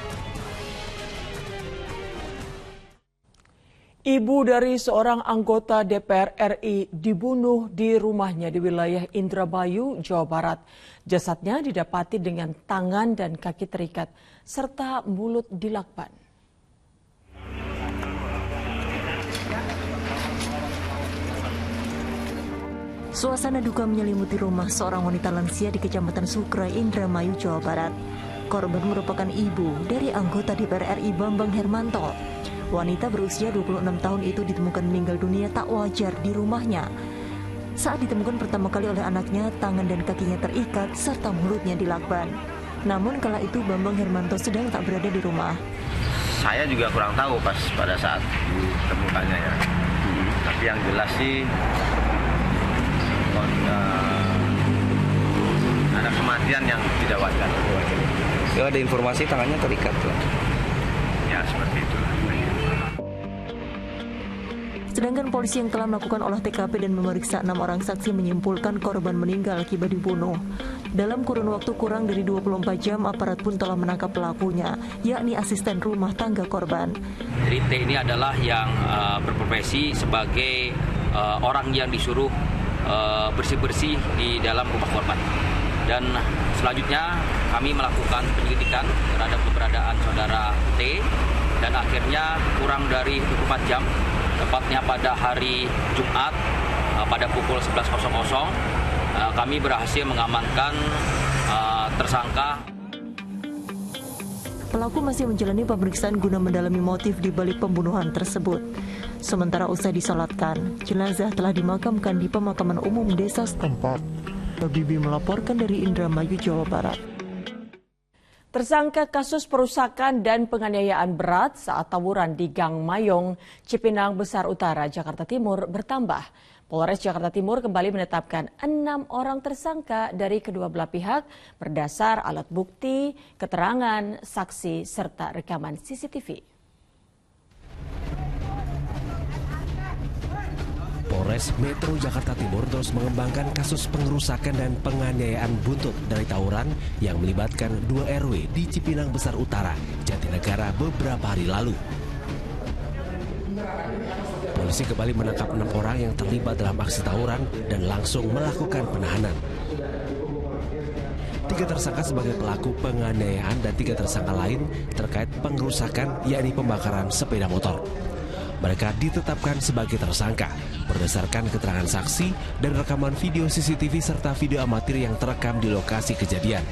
Ibu dari seorang anggota DPR RI dibunuh di rumahnya di wilayah Indramayu, Jawa Barat. Jasadnya didapati dengan tangan dan kaki terikat, serta mulut dilakban. Suasana duka menyelimuti rumah seorang wanita lansia di Kecamatan Sukra, Indramayu, Jawa Barat. Korban merupakan ibu dari anggota DPR RI Bambang Hermanto. Wanita berusia 26 tahun itu ditemukan meninggal dunia tak wajar di rumahnya. Saat ditemukan pertama kali oleh anaknya, tangan dan kakinya terikat serta mulutnya dilakban. Namun kala itu Bambang Hermanto sedang tak berada di rumah. Saya juga kurang tahu pas pada saat ditemukannya ya. Tapi yang jelas sih ada kematian yang tidak wajar. Ya, ada informasi tangannya terikat tuh. Ya seperti itu. Sedangkan polisi yang telah melakukan olah TKP dan memeriksa 6 orang saksi menyimpulkan korban meninggal akibat dibunuh. Dalam kurun waktu kurang dari 24 jam, aparat pun telah menangkap pelakunya, yakni asisten rumah tangga korban. Jadi T ini adalah yang berprofesi sebagai orang yang disuruh bersih-bersih di dalam rumah korban. Dan selanjutnya kami melakukan penyelidikan terhadap keberadaan saudara T, dan akhirnya kurang dari 24 jam, tepatnya pada hari Jumat pada pukul 11.00, kami berhasil mengamankan tersangka. Pelaku masih menjalani pemeriksaan guna mendalami motif di balik pembunuhan tersebut. Sementara usai disolatkan, jenazah telah dimakamkan di pemakaman umum desa setempat. Bibi melaporkan dari Indramayu, Jawa Barat. Tersangka kasus perusakan dan penganiayaan berat saat tawuran di Gang Mayong, Cipinang Besar Utara, Jakarta Timur bertambah. Polres Jakarta Timur kembali menetapkan 6 orang tersangka dari kedua belah pihak berdasar alat bukti, keterangan, saksi, serta rekaman CCTV. Polres Metro Jakarta Timur terus mengembangkan kasus pengerusakan dan penganiayaan buntut dari tawuran yang melibatkan 2 RW di Cipinang Besar Utara, Jatinegara beberapa hari lalu. Polisi kembali menangkap 6 orang yang terlibat dalam aksi tawuran dan langsung melakukan penahanan. 3 tersangka sebagai pelaku penganiayaan dan 3 tersangka lain terkait pengerusakan, yakni pembakaran sepeda motor. Mereka ditetapkan sebagai tersangka berdasarkan keterangan saksi dan rekaman video CCTV serta video amatir yang terekam di lokasi kejadian.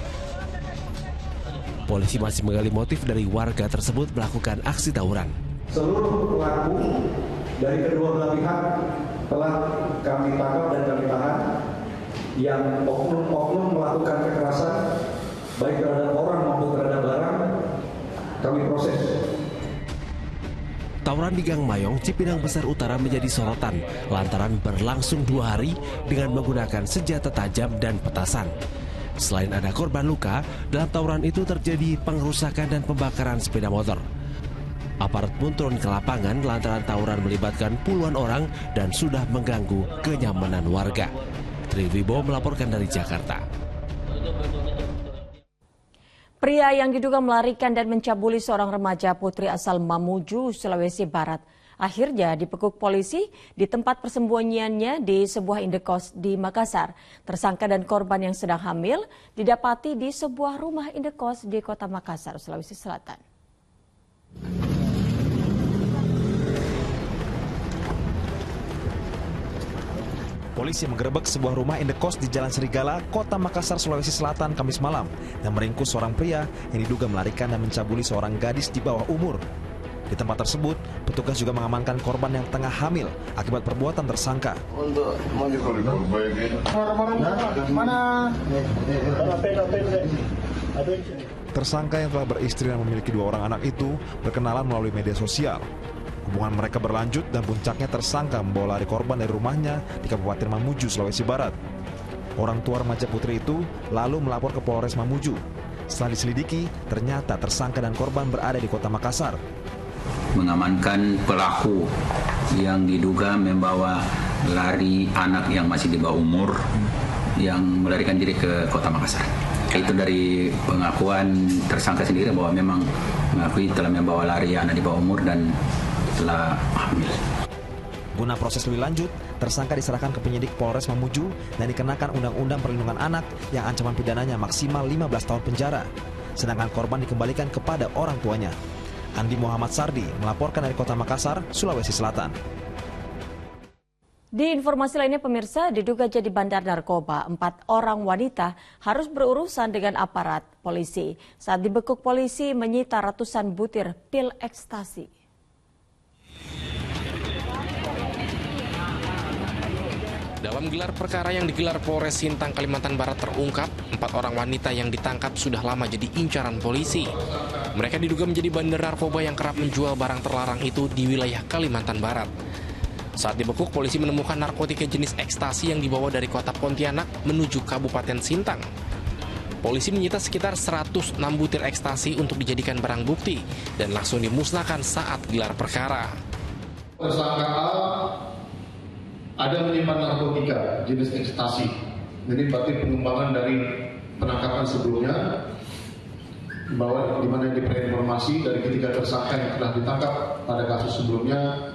Polisi masih menggali motif dari warga tersebut melakukan aksi tawuran. Seluruh pelaku dari kedua belah pihak telah kami tangkap dan kami tahan. Yang oknum-oknum melakukan kekerasan baik terhadap orang maupun terhadap barang, kami proses. Tawuran di Gang Mayong, Cipinang Besar Utara menjadi sorotan lantaran berlangsung 2 hari dengan menggunakan senjata tajam dan petasan. Selain ada korban luka, dalam tawuran itu terjadi pengerusakan dan pembakaran sepeda motor. Aparat pun turun ke lapangan lantaran tawuran melibatkan puluhan orang dan sudah mengganggu kenyamanan warga. Triwibo melaporkan dari Jakarta. Pria yang diduga melarikan dan mencabuli seorang remaja putri asal Mamuju, Sulawesi Barat, akhirnya dibekuk polisi di tempat persembunyiannya di sebuah indekos di Makassar. Tersangka dan korban yang sedang hamil didapati di sebuah rumah indekos di Kota Makassar, Sulawesi Selatan. Polisi menggerebek sebuah rumah indekos di Jalan Serigala, Kota Makassar, Sulawesi Selatan, Kamis malam dan meringkus seorang pria yang diduga melarikan dan mencabuli seorang gadis di bawah umur. Di tempat tersebut, petugas juga mengamankan korban yang tengah hamil akibat perbuatan tersangka. Untuk mana? Tersangka yang telah beristri dan memiliki 2 orang anak itu berkenalan melalui media sosial. Hubungan mereka berlanjut dan puncaknya tersangka membawa lari korban dari rumahnya di Kabupaten Mamuju, Sulawesi Barat. Orang tua remaja putri itu lalu melapor ke Polres Mamuju. Setelah diselidiki, ternyata tersangka dan korban berada di Kota Makassar. Mengamankan pelaku yang diduga membawa lari anak yang masih di bawah umur yang melarikan diri ke Kota Makassar. Itu dari pengakuan tersangka sendiri bahwa memang mengakui telah membawa lari anak di bawah umur dan telah hamil. Guna proses lebih lanjut, tersangka diserahkan ke penyidik Polres Mamuju dan dikenakan Undang-Undang Perlindungan Anak yang ancaman pidananya maksimal 15 tahun penjara. Sedangkan korban dikembalikan kepada orang tuanya. Andi Muhammad Sardi melaporkan dari Kota Makassar, Sulawesi Selatan. Di informasi lainnya pemirsa, diduga jadi bandar narkoba, 4 orang wanita harus berurusan dengan aparat polisi. Saat dibekuk polisi menyita ratusan butir pil ekstasi. Dalam gelar perkara yang digelar Polres Sintang, Kalimantan Barat terungkap, 4 orang wanita yang ditangkap sudah lama jadi incaran polisi. Mereka diduga menjadi bandar narkoba yang kerap menjual barang terlarang itu di wilayah Kalimantan Barat. Saat dibekuk, polisi menemukan narkotika jenis ekstasi yang dibawa dari kota Pontianak menuju Kabupaten Sintang. Polisi menyita sekitar 106 butir ekstasi untuk dijadikan barang bukti dan langsung dimusnahkan saat gelar perkara. Tersangka A ada menyimpan narkotika jenis ekstasi. Jadi berarti pengembangan dari penangkapan sebelumnya, bahwa di mana diberi informasi dari ketiga tersangka yang telah ditangkap pada kasus sebelumnya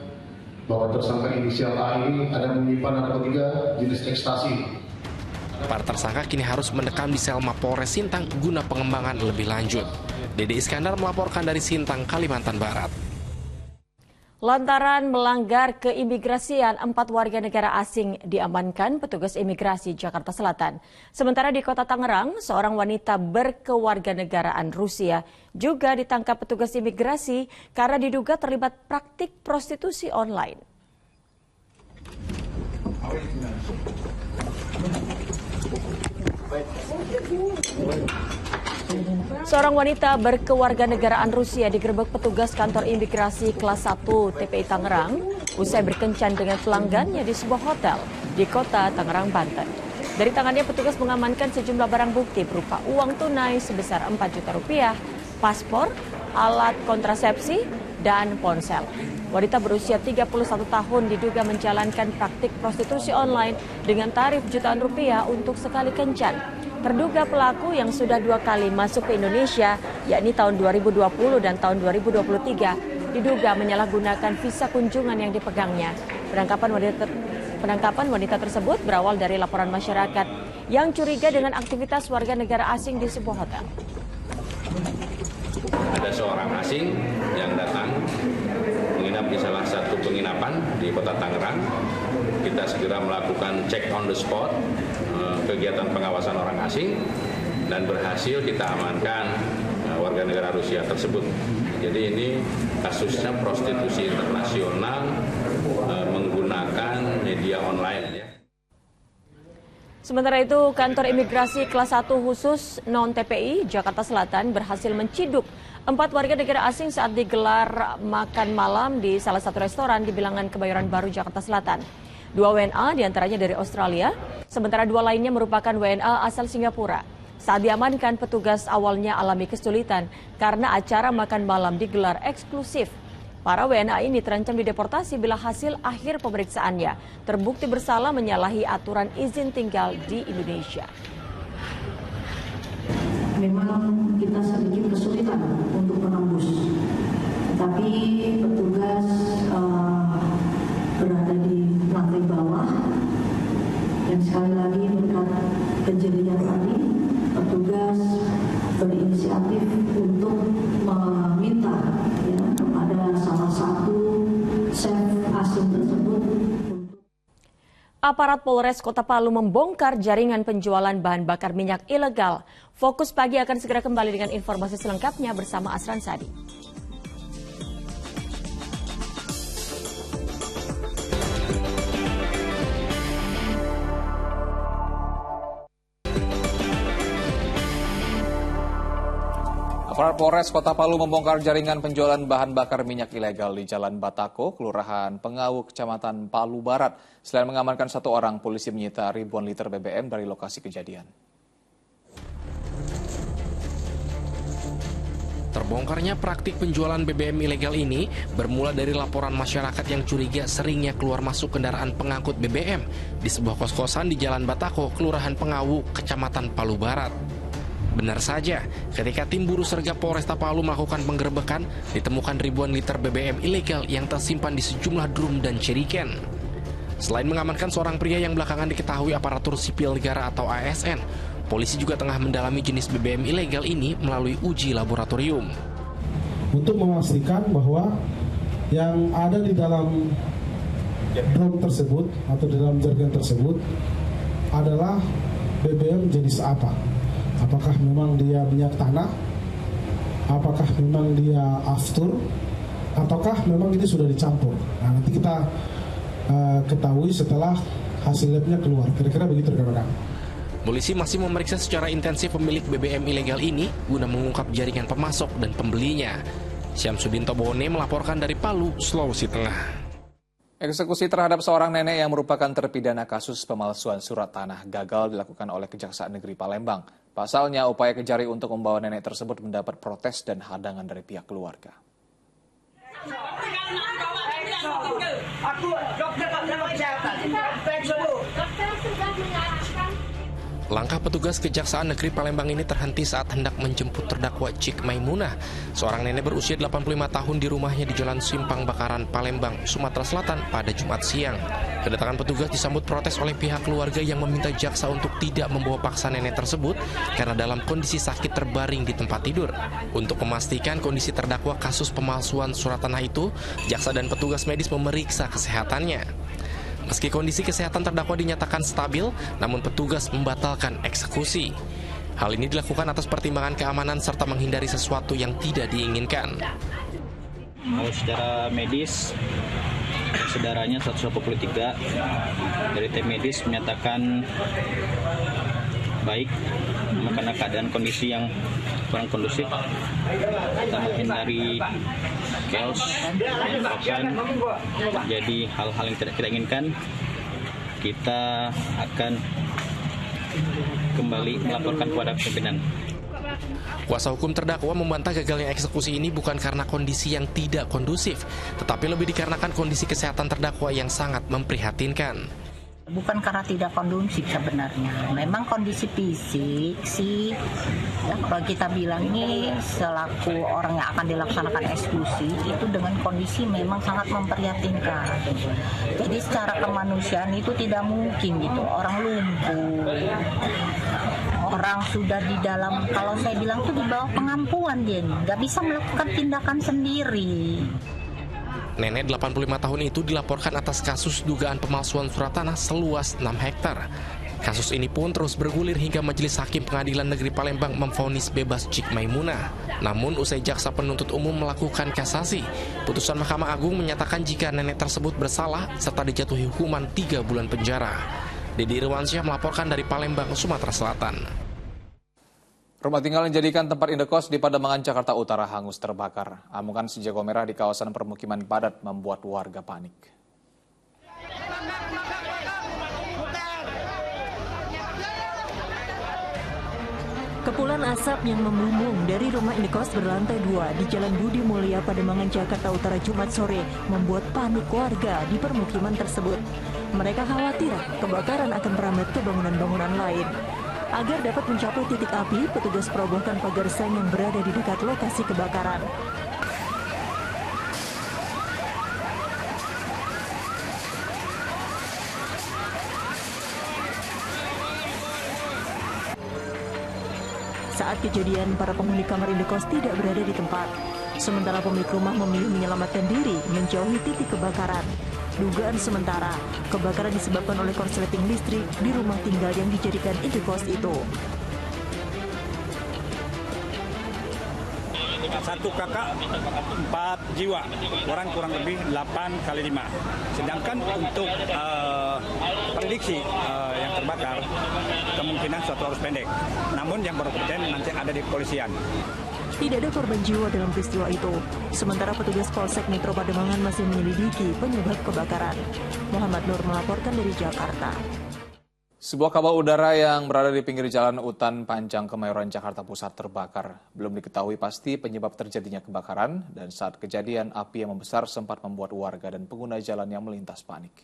bahwa tersangka inisial A ini ada menyimpan narkotika jenis ekstasi. Para tersangka kini harus mendekam di sel Mapolres Sintang guna pengembangan lebih lanjut. Dede Iskandar melaporkan dari Sintang, Kalimantan Barat. Lantaran melanggar keimigrasian, 4 warga negara asing diamankan petugas imigrasi Jakarta Selatan. Sementara di Kota Tangerang, seorang wanita berkewarganegaraan Rusia juga ditangkap petugas imigrasi karena diduga terlibat praktik prostitusi online. Seorang wanita berkewarganegaraan Rusia digerebek petugas kantor imigrasi kelas 1 TPI Tangerang usai berkencan dengan pelanggannya di sebuah hotel di Kota Tangerang, Banten. Dari tangannya petugas mengamankan sejumlah barang bukti berupa uang tunai sebesar 4 juta rupiah, paspor, alat kontrasepsi, dan ponsel. Wanita berusia 31 tahun diduga menjalankan praktik prostitusi online dengan tarif jutaan rupiah untuk sekali kencan. Terduga pelaku yang sudah 2 kali masuk ke Indonesia, yakni tahun 2020 dan tahun 2023, diduga menyalahgunakan visa kunjungan yang dipegangnya. Penangkapan wanita tersebut berawal dari laporan masyarakat yang curiga dengan aktivitas warga negara asing di sebuah hotel. Ada seorang asing yang datang menginap di salah satu penginapan di Kota Tangerang. Kita segera melakukan check on the spot kegiatan pengawasan orang asing dan berhasil kita amankan warga negara Rusia tersebut. Jadi ini kasusnya prostitusi internasional menggunakan media online ya. Sementara itu, kantor imigrasi kelas 1 khusus non-TPI Jakarta Selatan berhasil menciduk 4 warga negara asing saat digelar makan malam di salah satu restoran di Bilangan Kebayoran Baru, Jakarta Selatan. 2 WNA diantaranya dari Australia, sementara 2 lainnya merupakan WNA asal Singapura. Saat diamankan, petugas awalnya alami kesulitan karena acara makan malam digelar eksklusif. Para WNA ini terancam dideportasi bila hasil akhir pemeriksaannya terbukti bersalah menyalahi aturan izin tinggal di Indonesia. Memang kita sedikit kesulitan untuk menembus, tetapi petugas berada di lantai bawah, dan sekali lagi berkat kejadian tadi, petugas berinisiatif untuk meminta kepada salah satu chef asing tersebut. Aparat Polres Kota Palu membongkar jaringan penjualan bahan bakar minyak ilegal. Fokus Pagi akan segera kembali dengan informasi selengkapnya bersama Asran Sadi. Aparat Polres Kota Palu membongkar jaringan penjualan bahan bakar minyak ilegal di Jalan Batako, Kelurahan Pengawu, Kecamatan Palu Barat. Selain mengamankan 1 orang, polisi menyita ribuan liter BBM dari lokasi kejadian. Terbongkarnya praktik penjualan BBM ilegal ini bermula dari laporan masyarakat yang curiga seringnya keluar masuk kendaraan pengangkut BBM di sebuah kos-kosan di Jalan Batako, Kelurahan Pengawu, Kecamatan Palu Barat. Benar saja, ketika tim buru sergap Polresta Palu melakukan penggerebekan, ditemukan ribuan liter BBM ilegal yang tersimpan di sejumlah drum dan jerigen. Selain mengamankan seorang pria yang belakangan diketahui aparatur sipil negara atau ASN, polisi juga tengah mendalami jenis BBM ilegal ini melalui uji laboratorium. Untuk memastikan bahwa yang ada di dalam drum tersebut atau di dalam jerigen tersebut adalah BBM jenis apa? Apakah memang dia minyak tanah? Apakah memang dia aftur? Ataukah memang ini sudah dicampur? Nah, nanti kita ketahui setelah hasil labnya keluar. Kira-kira begitu rekan-rekan. Polisi masih memeriksa secara intensif pemilik BBM ilegal ini guna mengungkap jaringan pemasok dan pembelinya. Syamsuddin Tobone melaporkan dari Palu, Sulawesi Tengah. Eksekusi terhadap seorang nenek yang merupakan terpidana kasus pemalsuan surat tanah gagal dilakukan oleh Kejaksaan Negeri Palembang. Pasalnya, upaya Kejari untuk membawa nenek tersebut mendapat protes dan hadangan dari pihak keluarga. Langkah petugas Kejaksaan Negeri Palembang ini terhenti saat hendak menjemput terdakwa Cik Maimunah, seorang nenek berusia 85 tahun di rumahnya di Jalan Simpang Bakaran, Palembang, Sumatera Selatan pada Jumat siang. Kedatangan petugas disambut protes oleh pihak keluarga yang meminta jaksa untuk tidak membawa paksa nenek tersebut karena dalam kondisi sakit terbaring di tempat tidur. Untuk memastikan kondisi terdakwa kasus pemalsuan surat tanah itu, jaksa dan petugas medis memeriksa kesehatannya. Meski kondisi kesehatan terdakwa dinyatakan stabil, namun petugas membatalkan eksekusi. Hal ini dilakukan atas pertimbangan keamanan serta menghindari sesuatu yang tidak diinginkan. Kalau secara medis, saudaranya 183 dari tim medis menyatakan baik, karena keadaan kondisi yang kurang kondusif, kita menghindari chaos yang menyebabkan terjadi hal-hal yang tidak kita inginkan. Kita akan kembali melaporkan kepada pimpinan. Kuasa hukum terdakwa membantah gagalnya eksekusi ini bukan karena kondisi yang tidak kondusif, tetapi lebih dikarenakan kondisi kesehatan terdakwa yang sangat memprihatinkan. Bukan karena tidak kondusif sebenarnya, memang kondisi fisik sih, ya, kalau kita bilang ini selaku orang yang akan dilaksanakan eksekusi itu dengan kondisi memang sangat memprihatinkan. Jadi secara kemanusiaan itu tidak mungkin gitu, orang lumpuh, orang sudah di dalam, kalau saya bilang tuh di bawah pengampuan dia nih, nggak bisa melakukan tindakan sendiri. Nenek 85 tahun itu dilaporkan atas kasus dugaan pemalsuan surat tanah seluas 6 hektar. Kasus ini pun terus bergulir hingga Majelis Hakim Pengadilan Negeri Palembang memvonis bebas Cik Maimunah. Namun usai jaksa penuntut umum melakukan kasasi, putusan Mahkamah Agung menyatakan jika nenek tersebut bersalah serta dijatuhi hukuman 3 bulan penjara. Dedi Irwansyah melaporkan dari Palembang, Sumatera Selatan. Rumah tinggal yang dijadikan tempat indekos di Pademangan, Jakarta Utara hangus terbakar. Amungan si jago merah di kawasan permukiman padat membuat warga panik. Kepulan asap yang membumbung dari rumah indekos berlantai 2 di Jalan Budi Mulia, Pademangan, Jakarta Utara Jumat sore membuat panik warga di permukiman tersebut. Mereka khawatir kebakaran akan merambat ke bangunan-bangunan lain. Agar dapat mencapai titik api, petugas merobohkan pagar seng yang berada di dekat lokasi kebakaran. Saat kejadian, para penghuni kamar indekos tidak berada di tempat. Sementara pemilik rumah memilih menyelamatkan diri menjauhi titik kebakaran. Dugaan sementara, kebakaran disebabkan oleh korsleting listrik di rumah tinggal yang dijadikan indekos itu. Satu kakak 4 jiwa, orang kurang lebih 8 kali 5. Sedangkan untuk prediksi yang terbakar kemungkinan suatu arus pendek. Namun yang berkompeten nanti ada di kepolisian. Tidak ada korban jiwa dalam peristiwa itu. Sementara petugas Polsek Metro Pademangan masih menyelidiki penyebab kebakaran. Muhammad Nur melaporkan dari Jakarta. Sebuah kabel udara yang berada di pinggir jalan Utan Panjang Kemayoran Jakarta Pusat terbakar. Belum diketahui pasti penyebab terjadinya kebakaran dan saat kejadian api yang membesar sempat membuat warga dan pengguna jalan yang melintas panik.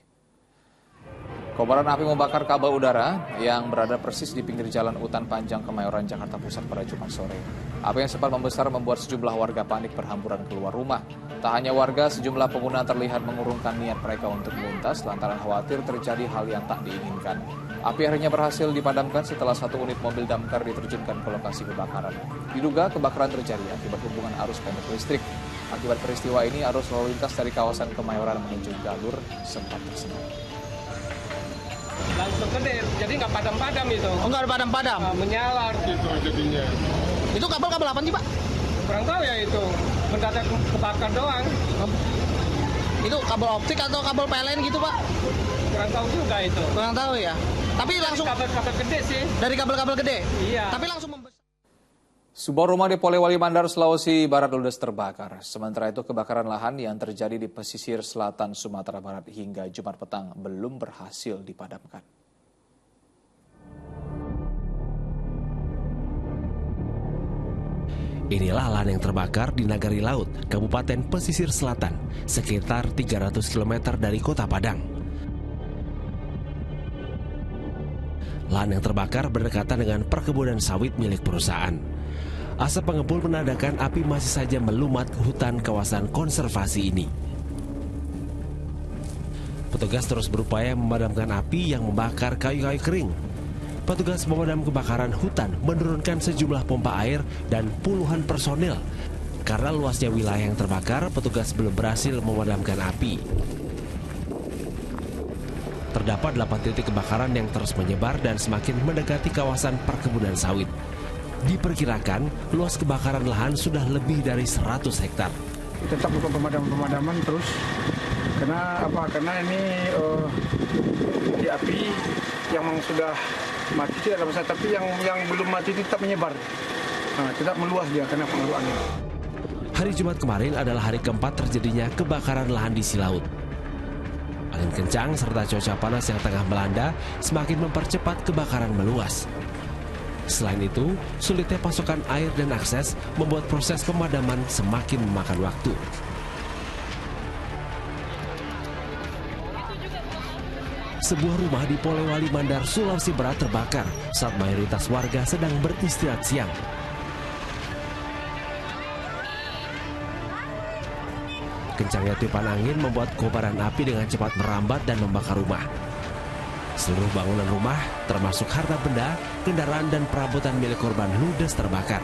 Kobaran api membakar kabel udara yang berada persis di pinggir jalan Utan Panjang Kemayoran Jakarta Pusat pada Jumat sore. Api yang sempat membesar membuat sejumlah warga panik berhamburan keluar rumah. Tak hanya warga, sejumlah pengguna terlihat mengurungkan niat mereka untuk melintas lantaran khawatir terjadi hal yang tak diinginkan. Api akhirnya berhasil dipadamkan setelah satu unit mobil damkar diterjunkan ke lokasi kebakaran. Diduga kebakaran terjadi akibat hubungan arus pendek listrik. Akibat peristiwa ini, arus lalu lintas dari kawasan Kemayoran menuju Galur sempat tersendat. Langsung gede, jadi nggak padam-padam itu. Oh, nggak padam-padam? Menyalar gitu jadinya. Itu kabel apa sih, Pak? Kurang tahu ya itu, mendadak kebakar doang. Itu kabel optik atau kabel PLN gitu, Pak? Kurang tahu juga itu. Kurang tahu ya. Tapi langsung kabel-kabel gede sih. Dari kabel-kabel gede? Iya. Tapi langsung membesar. Sebuah rumah di Polewali Mandar, Sulawesi Barat ludes terbakar. Sementara itu kebakaran lahan yang terjadi di pesisir selatan Sumatera Barat hingga Jumat petang belum berhasil dipadamkan. Inilah lahan yang terbakar di Nagari Laut, Kabupaten Pesisir Selatan, sekitar 300 km dari Kota Padang. Lahan yang terbakar berdekatan dengan perkebunan sawit milik perusahaan. Asap pengepul menandakan api masih saja melumat hutan kawasan konservasi ini. Petugas terus berupaya memadamkan api yang membakar kayu-kayu kering. Petugas pemadam kebakaran hutan menurunkan sejumlah pompa air dan puluhan personil. Karena luasnya wilayah yang terbakar, petugas belum berhasil memadamkan api. Terdapat 8 titik kebakaran yang terus menyebar dan semakin mendekati kawasan perkebunan sawit. Diperkirakan luas kebakaran lahan sudah lebih dari 100 hektar. Tetap bukan pemadaman terus. Karena ini di api yang sudah mati tidak ada masalah, tapi yang belum mati tetap menyebar. Tetap meluas dia karena pengeluarannya. Hari Jumat kemarin adalah hari keempat terjadinya kebakaran lahan di Silaut. Angin kencang serta cuaca panas yang tengah melanda semakin mempercepat kebakaran meluas. Selain itu, sulitnya pasokan air dan akses membuat proses pemadaman semakin memakan waktu. Sebuah rumah di Polewali Mandar, Sulawesi Barat terbakar saat mayoritas warga sedang beristirahat siang. Kencangnya tiupan angin membuat kobaran api dengan cepat merambat dan membakar rumah. Seluruh bangunan rumah, termasuk harta benda, kendaraan dan perabotan milik korban ludes terbakar.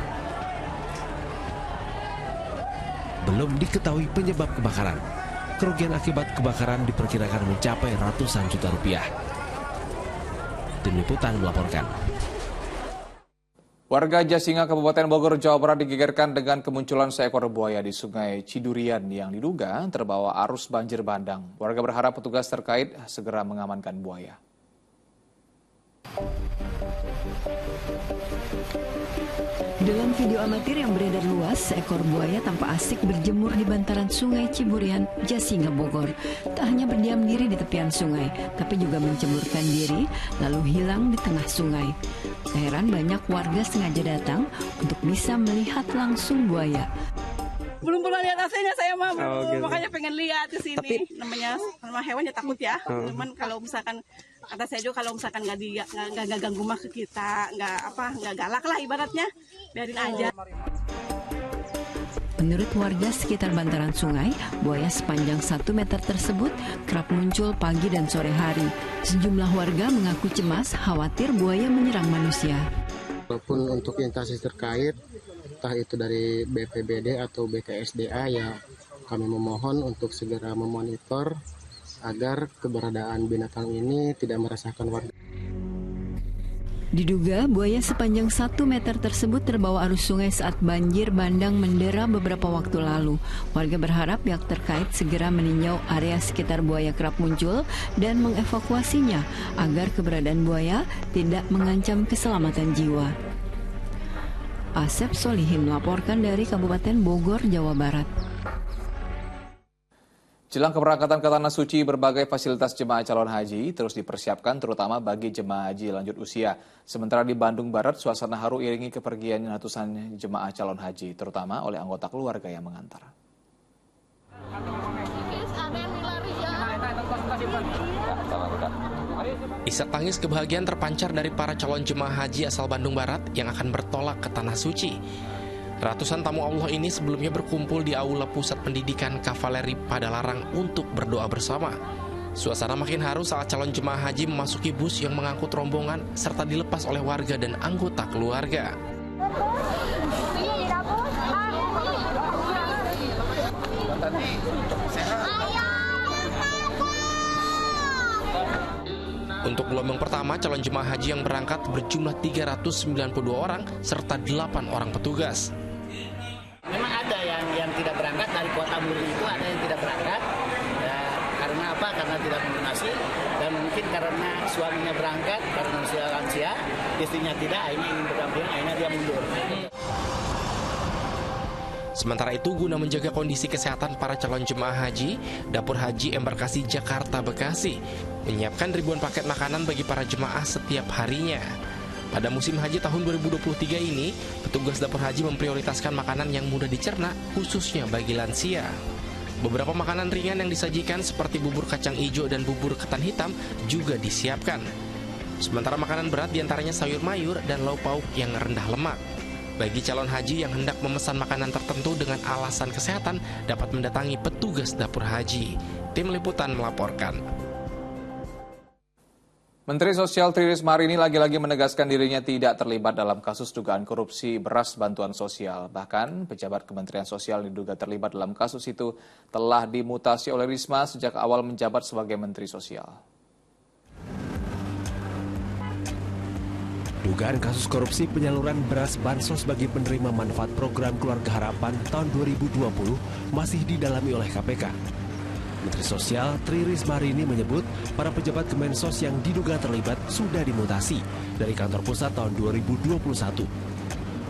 Belum diketahui penyebab kebakaran. Kerugian akibat kebakaran diperkirakan mencapai ratusan juta rupiah. Tim Liputan melaporkan. Warga Jasinga, Kabupaten Bogor, Jawa Barat digegerkan dengan kemunculan seekor buaya di Sungai Cidurian yang diduga terbawa arus banjir bandang. Warga berharap petugas terkait segera mengamankan buaya. Dalam video amatir yang beredar luas, seekor buaya tanpa asik berjemur di bantaran Sungai Ciburian, Jasinga, Bogor. Tak hanya berdiam diri di tepian sungai, tapi juga menceburkan diri lalu hilang di tengah sungai. Tak heran banyak warga sengaja datang untuk bisa melihat langsung buaya. Belum pernah lihat aslinya saya mah, gitu. Makanya pengen lihat ke sini. Namanya hewannya takut ya. Cuman kalau misalkan kata saya juga kalau misalkan nggak ganggu mah ke kita, nggak galak lah ibaratnya, biarin aja. Menurut warga sekitar bantaran sungai, buaya sepanjang 1 meter tersebut kerap muncul pagi dan sore hari. Sejumlah warga mengaku cemas, khawatir buaya menyerang manusia. Walaupun untuk instansi terkait, entah itu dari BPBD atau BKSDA, ya kami memohon untuk segera memonitor agar keberadaan binatang ini tidak meresahkan warga. Diduga buaya sepanjang 1 meter tersebut terbawa arus sungai saat banjir bandang mendera beberapa waktu lalu. Warga berharap pihak terkait segera meninjau area sekitar buaya kerap muncul dan mengevakuasinya agar keberadaan buaya tidak mengancam keselamatan jiwa. Asep Solihin melaporkan dari Kabupaten Bogor, Jawa Barat. Jelang keberangkatan ke Tanah Suci, berbagai fasilitas jemaah calon haji terus dipersiapkan terutama bagi jemaah haji lanjut usia. Sementara di Bandung Barat, suasana haru iringi kepergian ratusan jemaah calon haji, terutama oleh anggota keluarga yang mengantar. Isak tangis kebahagiaan terpancar dari para calon jemaah haji asal Bandung Barat yang akan bertolak ke Tanah Suci. Ratusan tamu Allah ini sebelumnya berkumpul di Aula Pusat Pendidikan Kavaleri Padalarang untuk berdoa bersama. Suasana makin haru saat calon jemaah haji memasuki bus yang mengangkut rombongan serta dilepas oleh warga dan anggota keluarga. Untuk gelombang pertama, calon jemaah haji yang berangkat berjumlah 392 orang serta 8 orang petugas. Memang ada yang tidak berangkat dari Kota Muri, itu ada yang tidak berangkat ya, karena apa? Karena tidak melunasi, dan mungkin karena suaminya berangkat karena usia lansia, istrinya tidak, akhirnya ingin berdampingan, akhirnya dia mundur. Sementara itu, guna menjaga kondisi kesehatan para calon jemaah haji, Dapur Haji Embarkasi Jakarta Bekasi menyiapkan ribuan paket makanan bagi para jemaah setiap harinya. Pada musim haji tahun 2023 ini, petugas Dapur Haji memprioritaskan makanan yang mudah dicerna, khususnya bagi lansia. Beberapa makanan ringan yang disajikan seperti bubur kacang hijau dan bubur ketan hitam juga disiapkan. Sementara makanan berat diantaranya sayur mayur dan lauk pauk yang rendah lemak. Bagi calon haji yang hendak memesan makanan tertentu dengan alasan kesehatan dapat mendatangi petugas Dapur Haji. Tim Liputan melaporkan. Menteri Sosial Tri Risma hari ini lagi-lagi menegaskan dirinya tidak terlibat dalam kasus dugaan korupsi beras bantuan sosial. Bahkan pejabat Kementerian Sosial diduga terlibat dalam kasus itu telah dimutasi oleh Risma sejak awal menjabat sebagai Menteri Sosial. Dugaan kasus korupsi penyaluran beras bansos bagi penerima manfaat program Keluarga Harapan tahun 2020 masih didalami oleh KPK. Menteri Sosial Tri Risma hari ini menyebut para pejabat Kemensos yang diduga terlibat sudah dimutasi dari kantor pusat tahun 2021.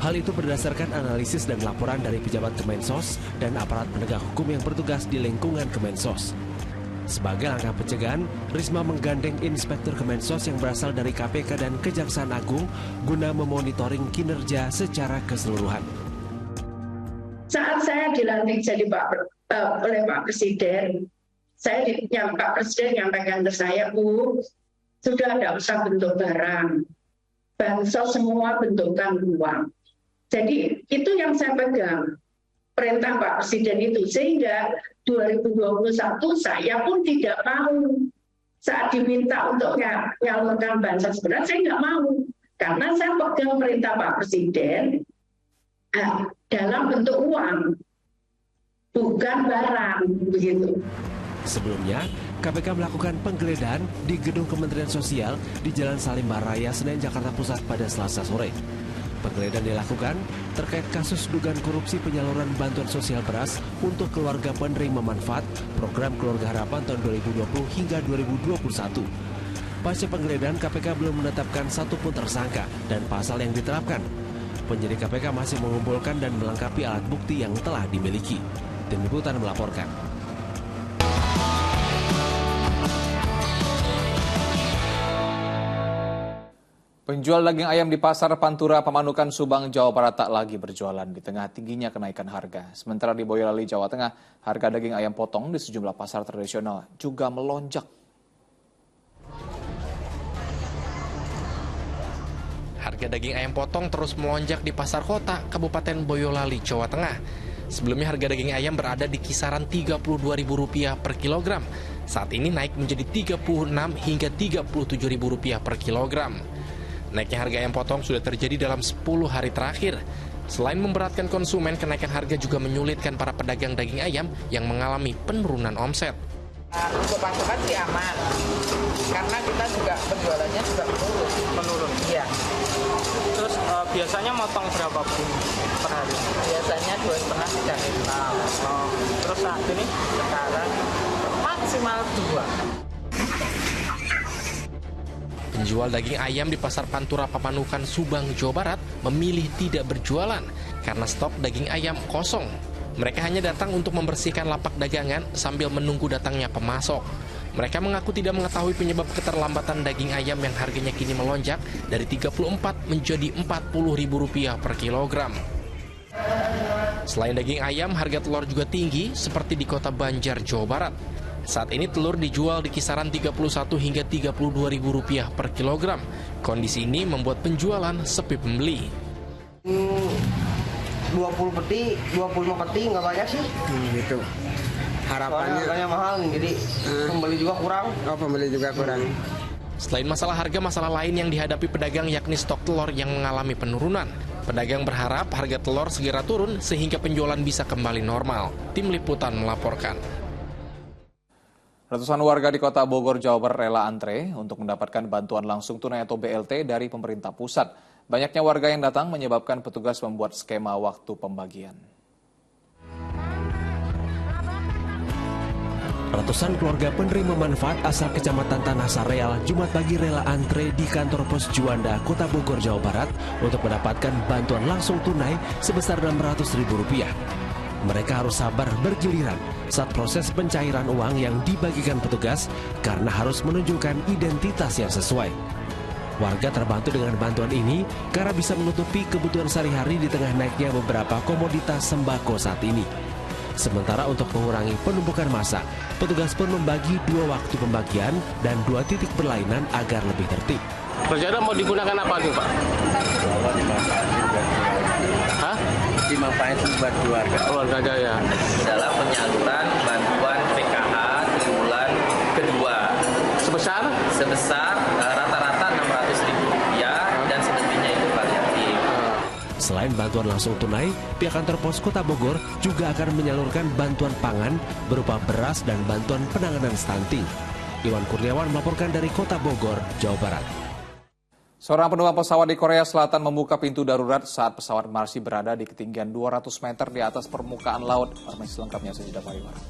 Hal itu berdasarkan analisis dan laporan dari pejabat Kemensos dan aparat penegak hukum yang bertugas di lingkungan Kemensos. Sebagai langkah pencegahan, Risma menggandeng Inspektur Kemensos yang berasal dari KPK dan Kejaksaan Agung guna memonitoring kinerja secara keseluruhan. Saat saya dilantik jadi oleh Pak Presiden, Pak Presiden nyampaikan ke saya, Bu, sudah tidak usah bentuk barang, bansos semua bentukan uang. Jadi itu yang saya pegang, perintah Pak Presiden itu, sehingga 2021 saya pun tidak mau. Saat diminta untuk menyalurkan bansos beras, saya nggak mau. Karena saya pegang perintah Pak Presiden dalam bentuk uang, bukan barang, begitu. Sebelumnya, KPK melakukan penggeledahan di gedung Kementerian Sosial di Jalan Salimbar Raya, Senen, Jakarta Pusat pada Selasa sore. Penggeledahan dilakukan terkait kasus dugaan korupsi penyaluran bantuan sosial beras untuk keluarga penerima manfaat program Keluarga Harapan tahun 2020 hingga 2021. Pasca penggeledahan, KPK belum menetapkan satupun tersangka dan pasal yang diterapkan. Penyidik KPK masih mengumpulkan dan melengkapi alat bukti yang telah dimiliki. Tim Liputan melaporkan. Penjual daging ayam di Pasar Pantura, Pamanukan, Subang, Jawa Barat tak lagi berjualan di tengah tingginya kenaikan harga. Sementara di Boyolali, Jawa Tengah, harga daging ayam potong di sejumlah pasar tradisional juga melonjak. Harga daging ayam potong terus melonjak di pasar kota Kabupaten Boyolali, Jawa Tengah. Sebelumnya harga daging ayam berada di kisaran Rp32.000 per kilogram. Saat ini naik menjadi Rp36 hingga Rp37.000 per kilogram. Naiknya harga ayam potong sudah terjadi dalam 10 hari terakhir. Selain memberatkan konsumen, kenaikan harga juga menyulitkan para pedagang daging ayam yang mengalami penurunan omset. Untuk pasokan sih aman, karena kita juga penjualannya juga menurun. Iya. Terus biasanya motong berapa Bu per hari? Biasanya 2,5-3 kintal. Terus saat ini? Sekarang maksimal 2. Penjual daging ayam di Pasar Pantura Pamanukan, Subang, Jawa Barat memilih tidak berjualan karena stok daging ayam kosong. Mereka hanya datang untuk membersihkan lapak dagangan sambil menunggu datangnya pemasok. Mereka mengaku tidak mengetahui penyebab keterlambatan daging ayam yang harganya kini melonjak dari Rp34 menjadi Rp40.000 per kilogram. Selain daging ayam, harga telur juga tinggi seperti di Kota Banjar, Jawa Barat. Saat ini telur dijual di kisaran Rp31 hingga Rp32.000 per kilogram. Kondisi ini membuat penjualan sepi pembeli. 20 peti, 25 peti nggak banyak sih. Gitu. Harapannya mahal, jadi pembeli juga kurang. Selain masalah harga, masalah lain yang dihadapi pedagang yakni stok telur yang mengalami penurunan. Pedagang berharap harga telur segera turun sehingga penjualan bisa kembali normal. Tim Liputan melaporkan. Ratusan warga di Kota Bogor, Jawa Barat rela antre untuk mendapatkan bantuan langsung tunai atau BLT dari pemerintah pusat. Banyaknya warga yang datang menyebabkan petugas membuat skema waktu pembagian. Ratusan keluarga penerima manfaat asal Kecamatan Tanah Sareal Jumat pagi rela antre di kantor pos Juanda, Kota Bogor, Jawa Barat untuk mendapatkan bantuan langsung tunai sebesar Rp600.000. Mereka harus sabar bergiliran saat proses pencairan uang yang dibagikan petugas karena harus menunjukkan identitas yang sesuai. Warga terbantu dengan bantuan ini karena bisa menutupi kebutuhan sehari-hari di tengah naiknya beberapa komoditas sembako saat ini. Sementara untuk mengurangi penumpukan massa, petugas pun membagi 2 waktu pembagian dan 2 titik berlainan agar lebih tertib. Rencana mau digunakan apa nih, Pak? Hah? Dimanfaatkan buat keluarga. Keluarga aja ya. Dalam penyaluran bantuan PKH di bulan kedua. Sebesar rata-rata Rp600.000 dan selebihnya itu variatif. Selain bantuan langsung tunai, pihak kantor pos Kota Bogor juga akan menyalurkan bantuan pangan berupa beras dan bantuan penanganan stunting. Iwan Kurniawan melaporkan dari Kota Bogor, Jawa Barat. Seorang penumpang pesawat di Korea Selatan membuka pintu darurat saat pesawat masih berada di ketinggian 200 meter di atas permukaan laut. Informasi selengkapnya sesudah pariwara.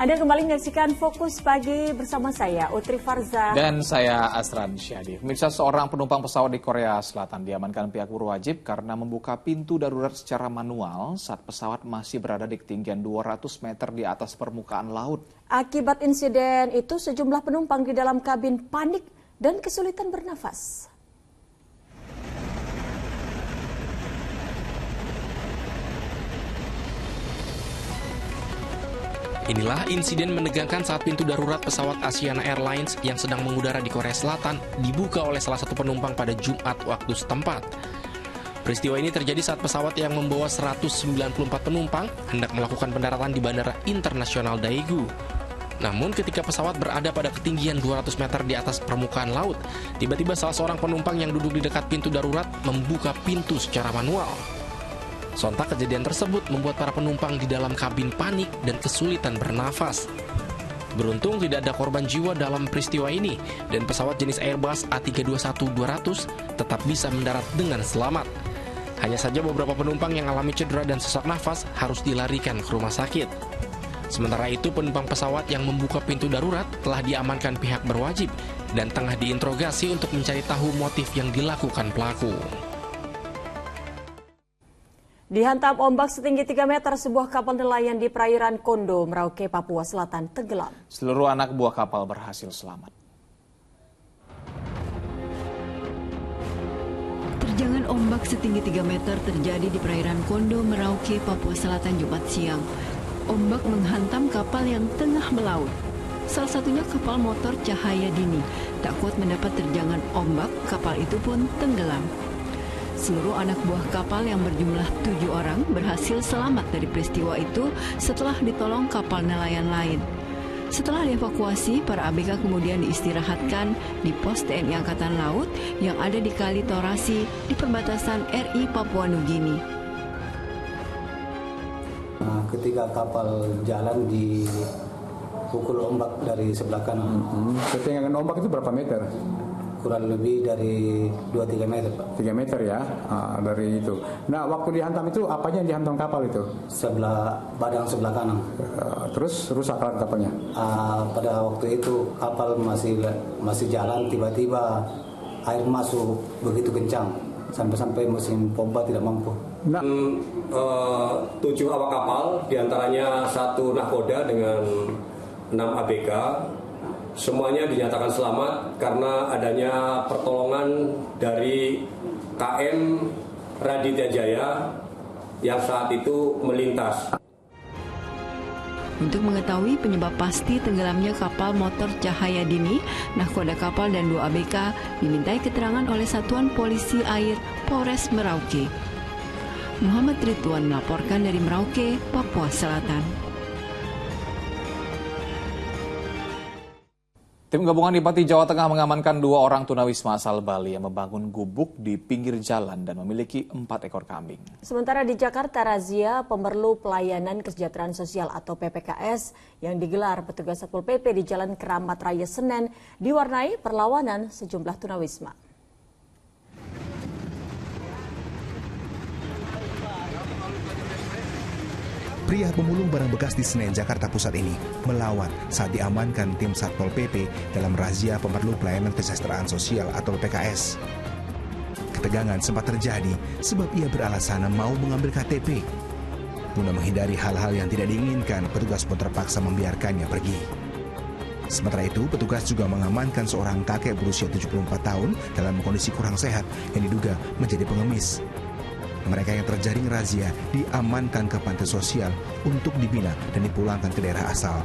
Anda kembali menyaksikan Fokus Pagi bersama saya, Utri Farza. Dan saya, Asran Syadi. Pemirsa, seorang penumpang pesawat di Korea Selatan diamankan pihak berwajib karena membuka pintu darurat secara manual saat pesawat masih berada di ketinggian 200 meter di atas permukaan laut. Akibat insiden itu, sejumlah penumpang di dalam kabin panik dan kesulitan bernafas. Inilah insiden menegangkan saat pintu darurat pesawat Asiana Airlines yang sedang mengudara di Korea Selatan dibuka oleh salah satu penumpang pada Jumat waktu setempat. Peristiwa ini terjadi saat pesawat yang membawa 194 penumpang hendak melakukan pendaratan di Bandara Internasional Daegu. Namun ketika pesawat berada pada ketinggian 200 meter di atas permukaan laut, tiba-tiba salah seorang penumpang yang duduk di dekat pintu darurat membuka pintu secara manual. Sontak kejadian tersebut membuat para penumpang di dalam kabin panik dan kesulitan bernafas. Beruntung tidak ada korban jiwa dalam peristiwa ini dan pesawat jenis Airbus A321-200 tetap bisa mendarat dengan selamat. Hanya saja beberapa penumpang yang alami cedera dan sesak nafas harus dilarikan ke rumah sakit. Sementara itu penumpang pesawat yang membuka pintu darurat telah diamankan pihak berwajib dan tengah diinterogasi untuk mencari tahu motif yang dilakukan pelaku. Dihantam ombak setinggi 3 meter, sebuah kapal nelayan di perairan Kondo, Merauke, Papua Selatan tenggelam. Seluruh anak buah kapal berhasil selamat. Terjangan ombak setinggi 3 meter terjadi di perairan Kondo, Merauke, Papua Selatan Jumat siang. Ombak menghantam kapal yang tengah melaut. Salah satunya kapal motor Cahaya Dini. Tak kuat mendapat terjangan ombak, kapal itu pun tenggelam. Seluruh anak buah kapal yang berjumlah 7 orang berhasil selamat dari peristiwa itu setelah ditolong kapal nelayan lain. Setelah dievakuasi, para ABK kemudian diistirahatkan di pos TNI Angkatan Laut yang ada di Kali Torasi di perbatasan RI Papua Nugini. Ketika kapal jalan di pukul ombak dari sebelah kanan. Ketinggian ombak itu berapa meter? kurang lebih dari 2-3 meter, Pak. 3 meter ya, dari itu. Nah, waktu dihantam itu, apanya yang dihantam kapal itu? Badan sebelah kanan. Terus rusak kapalnya? Pada waktu itu kapal masih jalan, tiba-tiba air masuk begitu kencang, sampai mesin pompa tidak mampu. 7 awak kapal, diantaranya 1 nahkoda dengan 6 ABK, semuanya dinyatakan selamat karena adanya pertolongan dari KM Raditya Jaya yang saat itu melintas. Untuk mengetahui penyebab pasti tenggelamnya kapal motor Cahaya Dini, nahkoda kapal dan 2 ABK dimintai keterangan oleh Satuan Polisi Air Polres Merauke. Muhammad Ridwan melaporkan dari Merauke, Papua Selatan. Tim gabungan di Pati, Jawa Tengah mengamankan 2 orang tunawisma asal Bali yang membangun gubuk di pinggir jalan dan memiliki 4 ekor kambing. Sementara di Jakarta, razia pemerlu pelayanan kesejahteraan sosial atau PPKS yang digelar petugas Satpol PP di Jalan Keramat Raya Senen diwarnai perlawanan sejumlah tunawisma. Pria pemulung barang bekas di Senen, Jakarta Pusat ini melawan saat diamankan tim Satpol PP dalam razia pemerlu pelayanan kesejahteraan sosial atau PKS. Ketegangan sempat terjadi sebab ia beralasan mau mengambil KTP. Guna menghindari hal-hal yang tidak diinginkan, petugas pun terpaksa membiarkannya pergi. Sementara itu, petugas juga mengamankan seorang kakek berusia 74 tahun dalam kondisi kurang sehat yang diduga menjadi pengemis. Mereka yang terjaring razia diamankan ke panti sosial untuk dibina dan dipulangkan ke daerah asal.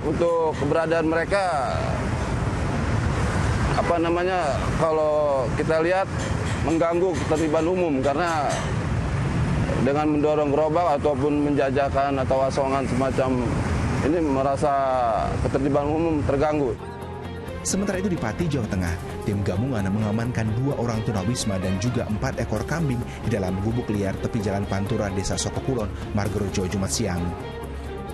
Untuk keberadaan mereka, kalau kita lihat mengganggu ketertiban umum karena dengan mendorong gerobak ataupun menjajakan atau asongan semacam ini merasa ketertiban umum terganggu. Sementara itu di Pati, Jawa Tengah, tim gabungan mengamankan 2 orang tunawisma dan juga 4 ekor kambing di dalam gubuk liar tepi Jalan Pantura, Desa Sokokulon, Margorejo, Jumat siang.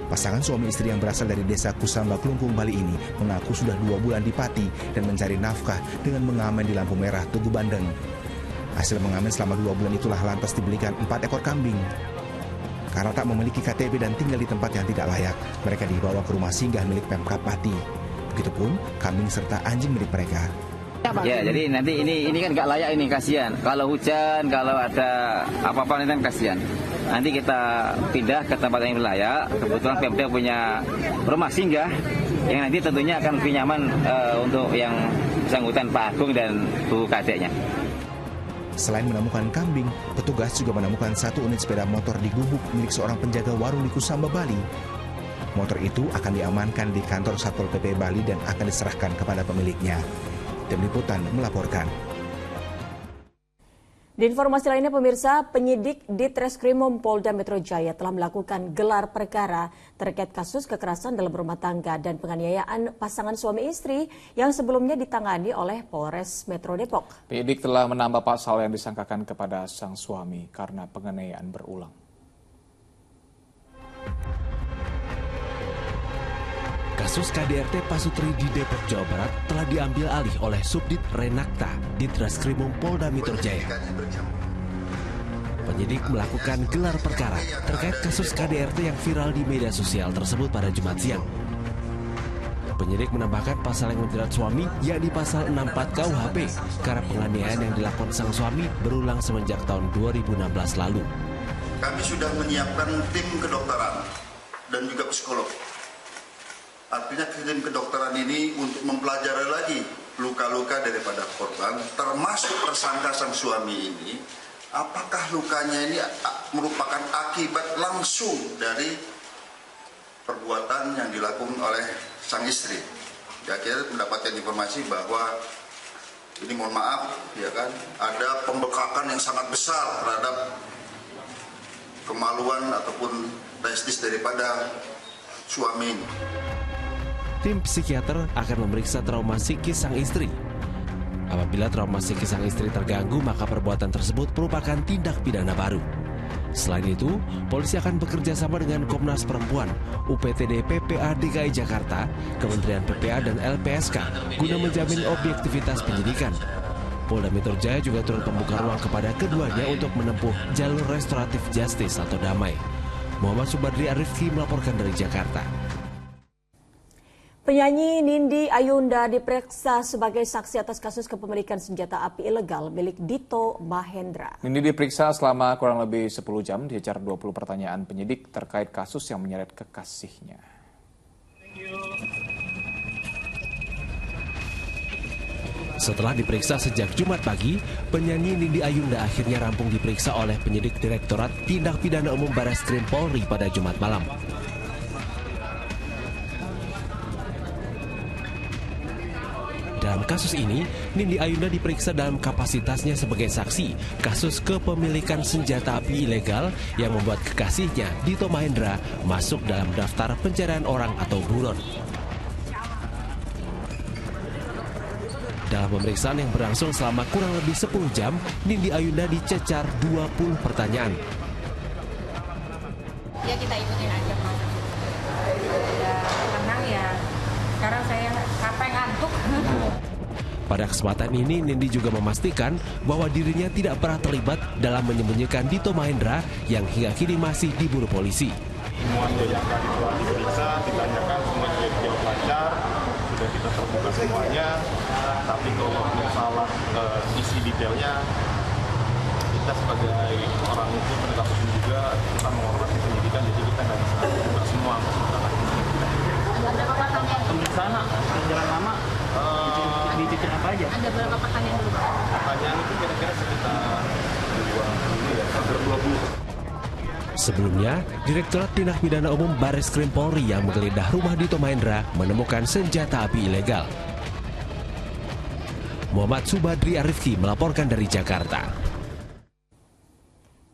Pasangan suami istri yang berasal dari Desa Kusamba, Klungkung, Bali ini mengaku sudah 2 bulan di Pati dan mencari nafkah dengan mengamen di lampu merah Tugu Bandeng. Hasil mengamen selama 2 bulan itulah lantas dibelikan 4 ekor kambing. Karena tak memiliki KTP dan tinggal di tempat yang tidak layak, mereka dibawa ke rumah singgah milik Pemkab Pati. Begitupun kambing serta anjing milik mereka. Ya, jadi nanti ini kan nggak layak, ini kasihan. Kalau hujan, kalau ada apa-apa ini kan kasihan. Nanti kita pindah ke tempat yang layak. Kebetulan Pemda punya rumah singgah yang nanti tentunya akan lebih nyaman untuk yang bersangkutan Pak Agung dan Bu Kadeknya. Selain menemukan kambing, petugas juga menemukan 1 unit sepeda motor di gubuk milik seorang penjaga warung di Kusamba, Bali. Motor itu akan diamankan di kantor Satpol PP Bali dan akan diserahkan kepada pemiliknya. Tim Liputan melaporkan. Di informasi lainnya, pemirsa, penyidik di Treskrimum Polda Metro Jaya telah melakukan gelar perkara terkait kasus kekerasan dalam rumah tangga dan penganiayaan pasangan suami istri yang sebelumnya ditangani oleh Polres Metro Depok. Penyidik telah menambah pasal yang disangkakan kepada sang suami karena penganiayaan berulang. Kasus KDRT Pasutri di Depok, Jawa Barat telah diambil alih oleh Subdit Renakta di Treskrimum Polda Metro Jaya. Penyidik melakukan gelar perkara terkait kasus KDRT yang viral di media sosial tersebut pada Jumat siang. Penyidik menambahkan pasal yang menjerat suami, yakni pasal 64 KUHP, karena penganiayaan yang dilakukan sang suami berulang semenjak tahun 2016 lalu. Kami sudah menyiapkan tim kedokteran dan juga psikolog. Artinya tim kedokteran ini untuk mempelajari lagi luka-luka daripada korban, termasuk tersangka sang suami ini, apakah lukanya ini merupakan akibat langsung dari perbuatan yang dilakukan oleh sang istri. Ya, kita mendapatkan informasi bahwa ini, mohon maaf, ya kan, ada pembekakan yang sangat besar terhadap kemaluan ataupun testis daripada suami ini. Tim psikiater akan memeriksa trauma psikis sang istri. Apabila trauma psikis sang istri terganggu, maka perbuatan tersebut merupakan tindak pidana baru. Selain itu, polisi akan bekerja sama dengan Komnas Perempuan, UPTD PPA DKI Jakarta, Kementerian PPA dan LPSK guna menjamin objektivitas penyidikan. Polda Metro Jaya juga turut membuka ruang kepada keduanya untuk menempuh jalur restoratif justice atau damai. Muhammad Subadri Arifki melaporkan dari Jakarta. Penyanyi Nindi Ayunda diperiksa sebagai saksi atas kasus kepemilikan senjata api ilegal milik Dito Mahendra. Nindi diperiksa selama kurang lebih 10 jam, dicecar 20 pertanyaan penyidik terkait kasus yang menyeret kekasihnya. Setelah diperiksa sejak Jumat pagi, penyanyi Nindi Ayunda akhirnya rampung diperiksa oleh penyidik Direktorat Tindak Pidana Umum Barreskrim Polri pada Jumat malam. Dalam kasus ini, Nindi Ayunda diperiksa dalam kapasitasnya sebagai saksi kasus kepemilikan senjata api ilegal yang membuat kekasihnya, Dito Mahendra, masuk dalam daftar pencarian orang atau buron. Dalam pemeriksaan yang berlangsung selama kurang lebih 10 jam, Nindi Ayunda dicecar 20 pertanyaan. Ya kita ikutin aja, Pak. Ya tenang ya. Sekarang saya capek ngantuk. Pada kesempatan ini, Nindi juga memastikan bahwa dirinya tidak pernah terlibat dalam menyembunyikan Dito Mahendra yang hingga kini masih diburu polisi. Semua yang tadi telah diperiksa, ditanyakan, semua jawab lancar, sudah kita terbuka semuanya. Tapi kalau masalah isi detailnya, kita sebagai orang hukum penegak hukum juga kita menghormati penyidikan, jadi kita nggak bisa buka semua. Ada berapa pertanyaan? Pemeriksaan berjalan lama. Dicicil apa aja? Ada berapa pertanyaan dulu? Pertanyaan itu kira-kira sekitar 20. Sebelumnya, Direktorat Tindak Pidana Umum Barreskrim Polri yang menggeledah rumah Dito Mahendra menemukan senjata api ilegal. Muhammad Subadri Arifki melaporkan dari Jakarta.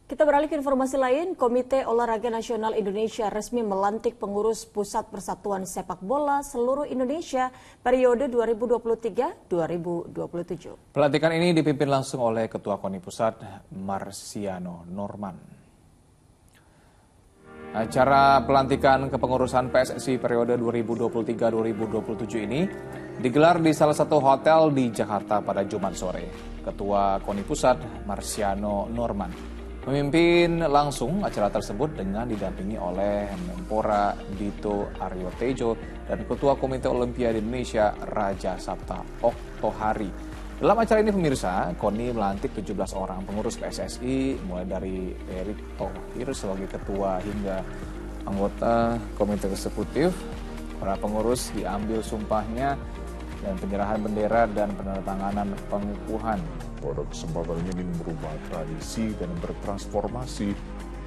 Kita beralih ke informasi lain, Komite Olahraga Nasional Indonesia resmi melantik pengurus Pusat Persatuan Sepak Bola seluruh Indonesia periode 2023-2027. Pelantikan ini dipimpin langsung oleh Ketua KONI Pusat, Marciano Norman. Acara pelantikan kepengurusan PSSI periode 2023-2027 ini digelar di salah satu hotel di Jakarta pada Jumat sore. Ketua KONI Pusat, Marciano Norman, memimpin langsung acara tersebut dengan didampingi oleh Menpora Dito Aryo Tejo dan Ketua Komite Olimpiade Indonesia Raja Sabta Oktohari. Dalam acara ini pemirsa, KONI melantik 17 orang pengurus PSSI mulai dari Erick Thohir sebagai ketua hingga anggota Komite Eksekutif. Para pengurus diambil sumpahnya dan penyerahan bendera dan penandatanganan pengukuhan. Pada kesempatan ini merubah tradisi dan bertransformasi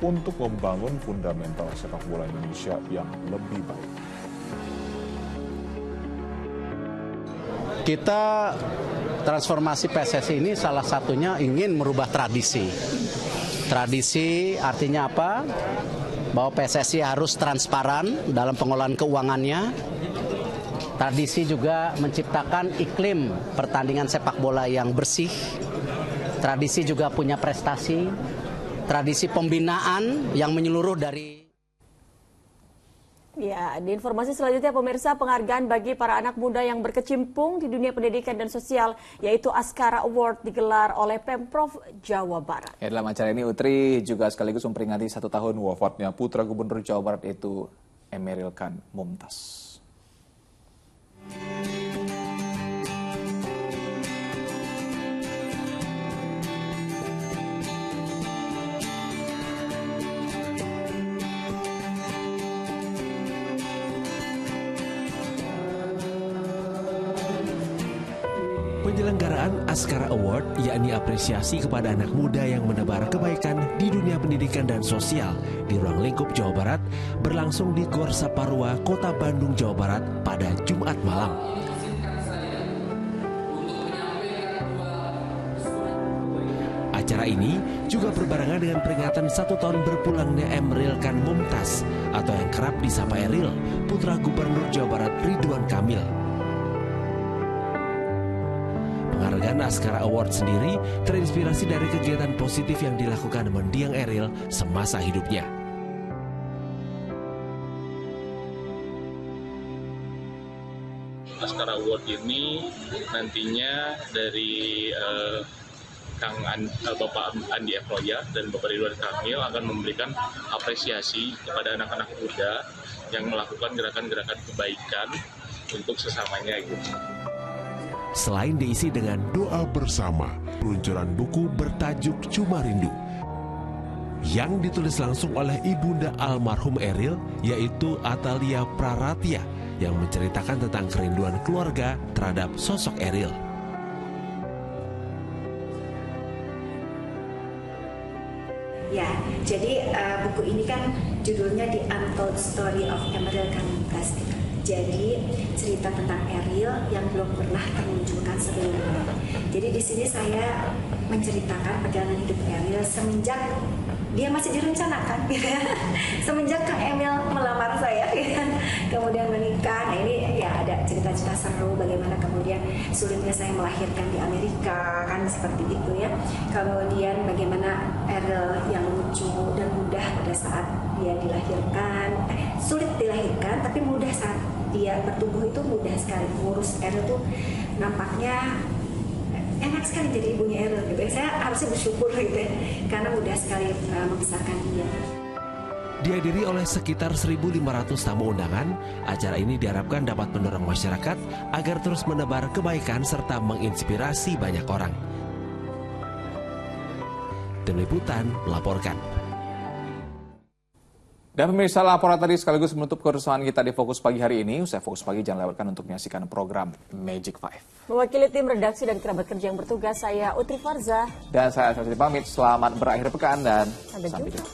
untuk membangun fundamental sepak bola Indonesia yang lebih baik. Kita transformasi PSSI ini salah satunya ingin merubah tradisi. Tradisi artinya apa? Bahwa PSSI harus transparan dalam pengelolaan keuangannya. Tradisi juga menciptakan iklim pertandingan sepak bola yang bersih. Tradisi juga punya prestasi. Tradisi pembinaan yang menyeluruh dari... Ya, di informasi selanjutnya pemirsa, penghargaan bagi para anak muda yang berkecimpung di dunia pendidikan dan sosial yaitu Askara Award digelar oleh Pemprov Jawa Barat. Ya, dalam acara ini Utri juga sekaligus memperingati 1 tahun wafatnya Putra Gubernur Jawa Barat yaitu Emeril Khan Mumtaz. Penyelenggaraan Askara Award yakni apresiasi kepada anak muda yang menebar kebaikan di dunia pendidikan dan sosial di ruang lingkup Jawa Barat berlangsung di Gor Saparua, Kota Bandung, Jawa Barat pada Jumat malam. Acara ini juga berbarengan dengan peringatan 1 tahun berpulangnya Emeril Khan Mumtaz atau yang kerap disapa Eril, putra Gubernur Jawa Barat Ridwan Kamil. Penghargaan Askara Award sendiri terinspirasi dari kegiatan positif yang dilakukan mendiang Eril semasa hidupnya. Askara Award ini nantinya dari Bapak Andi F. Roya dan Bapak Ridwan Kamil akan memberikan apresiasi kepada anak-anak muda yang melakukan gerakan-gerakan kebaikan untuk sesamanya gitu. Selain diisi dengan doa bersama, peluncuran buku bertajuk Cuma Rindu yang ditulis langsung oleh ibunda almarhum Eril, yaitu Atalia Praratia, yang menceritakan tentang kerinduan keluarga terhadap sosok Eril. Ya, jadi buku ini kan judulnya The Untold Story of Emeril Khan Mumtaz. Jadi cerita tentang Eril yang belum pernah termunculkan sebelumnya. Jadi di sini saya menceritakan perjalanan hidup Eril semenjak dia masih direncanakan, semenjak Kang Emil melamar saya, kemudian menikah. Nah ini ya ada cerita-cerita seru bagaimana kemudian sulitnya saya melahirkan di Amerika, kan seperti itu ya. Kemudian bagaimana Eril yang lucu dan mudah pada saat dia dilahirkan, sulit dilahirkan tapi mudah saat dia bertumbuh itu mudah sekali. Ngurus Eril tuh nampaknya enak sekali jadi ibunya Eril gitu. Saya harusnya bersyukur gitu ya, karena mudah sekali membesarkan dia. Dihadiri oleh sekitar 1.500 tamu undangan, acara ini diharapkan dapat mendorong masyarakat agar terus menebar kebaikan serta menginspirasi banyak orang. Tim Liputan melaporkan. Dan pemirsa, laporan tadi sekaligus menutup kerusuhan kita di Fokus Pagi hari ini. Usai Fokus Pagi, jangan lewatkan untuk menyaksikan program Magic 5. Mewakili tim redaksi dan kerabat kerja yang bertugas, saya Utri Farza. Dan saya Alfred pamit, selamat berakhir pekan dan sampai jumpa.